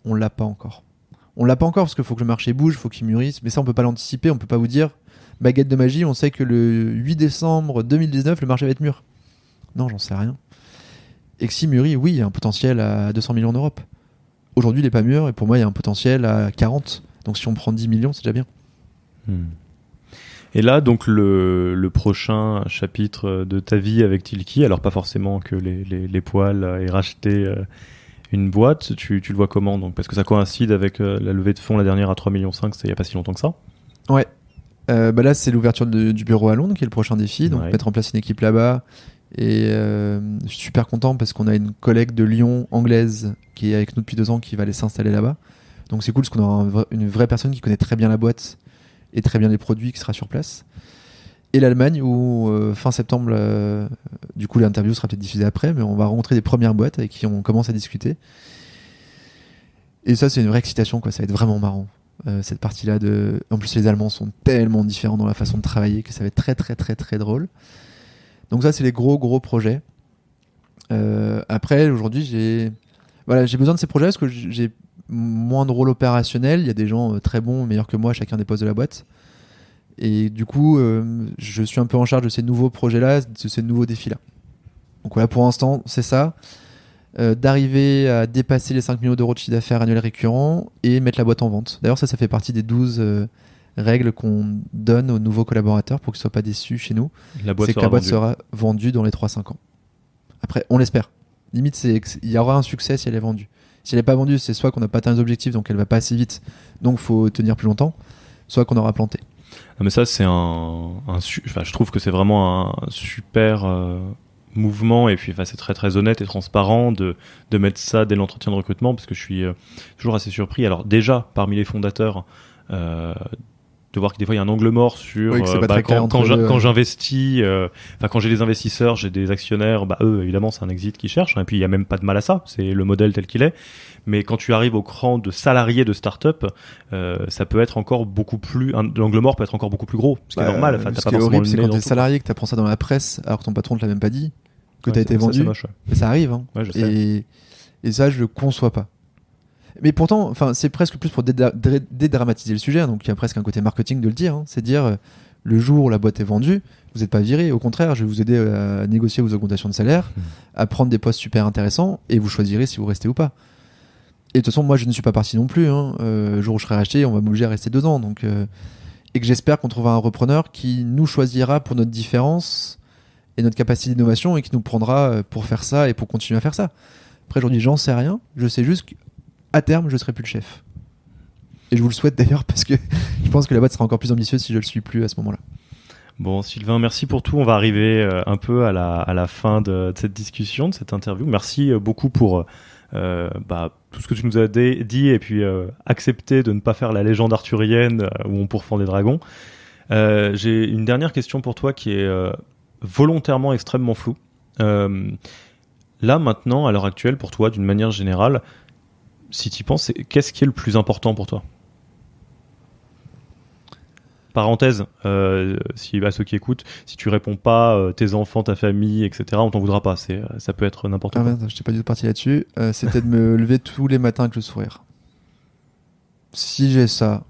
on l'a pas encore. On l'a pas encore parce qu'il faut que le marché bouge, il faut qu'il mûrisse, mais ça on peut pas l'anticiper, on peut pas vous dire baguette de magie, on sait que le 8 décembre 2019 le marché va être mûr. Non, j'en sais rien. Et que si mûrit, oui, il y a un potentiel à 200 millions en Europe. Aujourd'hui il est pas mûr et pour moi il y a un potentiel à 40. Donc si on prend 10 millions, c'est déjà bien. Et là, donc le prochain chapitre de ta vie avec Tilki, alors pas forcément que les poils aient racheté une boîte, tu le vois comment donc? Parce que ça coïncide avec la levée de fonds la dernière à 3,5 millions, c'était il n'y a pas si longtemps que ça. Ouais. Là, c'est l'ouverture du bureau à Londres qui est le prochain défi. Donc, mettre en place une équipe là-bas. Et je suis super content parce qu'on a une collègue de Lyon, anglaise, qui est avec nous depuis 2 ans, qui va aller s'installer là-bas. Donc, c'est cool parce qu'on aura une vraie personne qui connaît très bien la boîte et très bien les produits, qui sera sur place. Et l'Allemagne où fin septembre, du coup l'interview sera peut-être diffusée après, mais on va rencontrer des premières boîtes avec qui on commence à discuter. Et ça c'est une vraie excitation, quoi. Ça va être vraiment marrant. Cette partie-là en plus les Allemands sont tellement différents dans la façon de travailler que ça va être très très très très drôle. Donc ça c'est les gros projets. Après aujourd'hui j'ai besoin de ces projets parce que j'ai moins de rôle opérationnel. Il y a des gens très bons, meilleurs que moi à chacun des postes de la boîte. Et du coup, je suis un peu en charge de ces nouveaux projets-là, de ces nouveaux défis-là. Donc voilà, pour l'instant, c'est ça. D'arriver à dépasser les 5 millions d'euros de chiffre d'affaires annuel récurrent et mettre la boîte en vente. D'ailleurs, ça fait partie des 12 règles qu'on donne aux nouveaux collaborateurs pour qu'ils ne soient pas déçus chez nous. C'est que la boîte sera vendue dans les 3-5 ans. Après, on l'espère. Limite, il y aura un succès si elle est vendue. Si elle n'est pas vendue, c'est soit qu'on n'a pas atteint les objectifs, donc elle ne va pas assez vite, donc il faut tenir plus longtemps, soit qu'on aura planté. Mais ça, c'est je trouve que c'est vraiment un super mouvement, et puis c'est très très honnête et transparent de mettre ça dès l'entretien de recrutement, parce que je suis toujours assez surpris. Alors déjà, parmi les fondateurs, de voir que des fois il y a un angle mort sur quand j'investis, quand j'ai des investisseurs, j'ai des actionnaires, eux évidemment c'est un exit qu'ils cherchent, et puis il y a même pas de mal à ça, c'est le modèle tel qu'il est. Mais quand tu arrives au cran de salarié de start-up, ça peut être encore beaucoup plus, l'angle mort peut être encore beaucoup plus gros, ce qui est normal. Ce qui est horrible, c'est quand t'es salarié, que t'apprends ça dans la presse alors que ton patron te l'a même pas dit, que t'as été vendu. Ça arrive, hein. Ouais, je sais. Et ça je le conçois pas. Mais pourtant, c'est presque plus pour dédramatiser le sujet, donc il y a presque un côté marketing de le dire, hein. C'est dire, le jour où la boîte est vendue, vous n'êtes pas viré, au contraire, je vais vous aider à négocier vos augmentations de salaire, à prendre des postes super intéressants, et vous choisirez si vous restez ou pas. Et de toute façon, moi je ne suis pas parti non plus, hein. Le jour où je serai racheté, on va m'obliger à rester 2 ans, donc, et que j'espère qu'on trouvera un repreneur qui nous choisira pour notre différence et notre capacité d'innovation, et qui nous prendra pour faire ça et pour continuer à faire ça. Après aujourd'hui, j'en sais rien, je sais juste que à terme, je serai plus le chef. Et je vous le souhaite d'ailleurs, parce que je pense que la boîte sera encore plus ambitieuse si je le suis plus à ce moment-là. Bon, Sylvain, merci pour tout. On va arriver un peu à la fin de cette discussion, de cette interview. Merci beaucoup pour tout ce que tu nous as dit, et puis accepter de ne pas faire la légende arthurienne où on pourfend des dragons. J'ai une dernière question pour toi qui est volontairement extrêmement floue. Là, maintenant, à l'heure actuelle, pour toi, d'une manière générale, si tu y penses, qu'est-ce qui est le plus important pour toi ? Parenthèse, à ceux qui écoutent, si tu réponds pas, tes enfants, ta famille, etc., on t'en voudra pas. Ça peut être n'importe quoi. Je n'étais pas du tout parti là-dessus. C'était de me lever tous les matins avec le sourire. Si j'ai ça,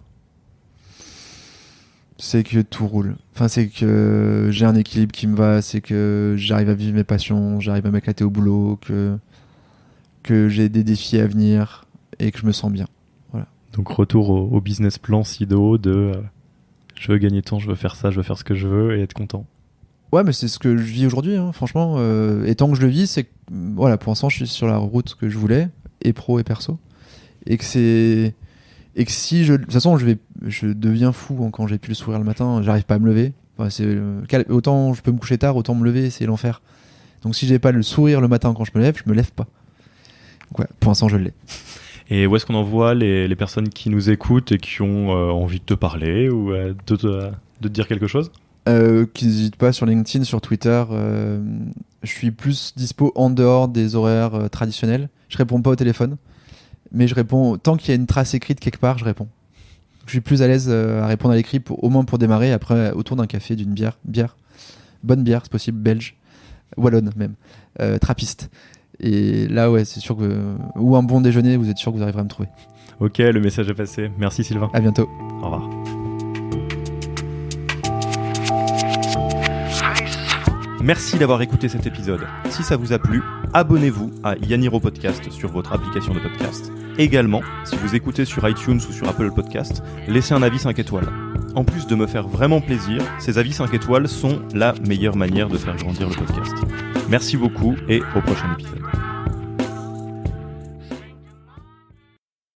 c'est que tout roule. C'est que j'ai un équilibre qui me va, c'est que j'arrive à vivre mes passions, j'arrive à m'éclater au boulot, que j'ai des défis à venir et que je me sens bien. Voilà. Donc retour au business plan SIDO de je veux gagner temps, je veux faire ça, je veux faire ce que je veux et être content. Ouais, mais c'est ce que je vis aujourd'hui, hein, franchement. Et tant que je le vis, c'est que voilà, pour l'instant, je suis sur la route que je voulais, et pro et perso. Et que si de toute façon, je deviens fou quand j'ai plus le sourire le matin, j'arrive pas à me lever. Autant je peux me coucher tard, autant me lever, c'est l'enfer. Donc si j'ai pas le sourire le matin quand je me lève pas. Donc ouais, pour l'instant, je l'ai. Et où est-ce qu'on envoie les personnes qui nous écoutent et qui ont envie de te parler ou de te dire quelque chose ? Qu'ils n'hésitent pas sur LinkedIn, sur Twitter. Je suis plus dispo en dehors des horaires traditionnels. Je réponds pas au téléphone, mais je réponds tant qu'il y a une trace écrite quelque part, je réponds. Je suis plus à l'aise à répondre à l'écrit, au moins pour démarrer. Après, autour d'un café, d'une bière, bonne bière, c'est possible, belge, wallonne même, trappiste. Et là, ouais, c'est sûr que ou un bon déjeuner, vous êtes sûr que vous arriverez à me trouver. Ok, le message est passé. Merci Sylvain. À bientôt. Au revoir. Merci d'avoir écouté cet épisode. Si ça vous a plu, abonnez-vous à Yaniro Podcast sur votre application de podcast. Également, si vous écoutez sur iTunes ou sur Apple Podcast, laissez un avis 5 étoiles. En plus de me faire vraiment plaisir, ces avis 5 étoiles sont la meilleure manière de faire grandir le podcast. Merci beaucoup et au prochain épisode.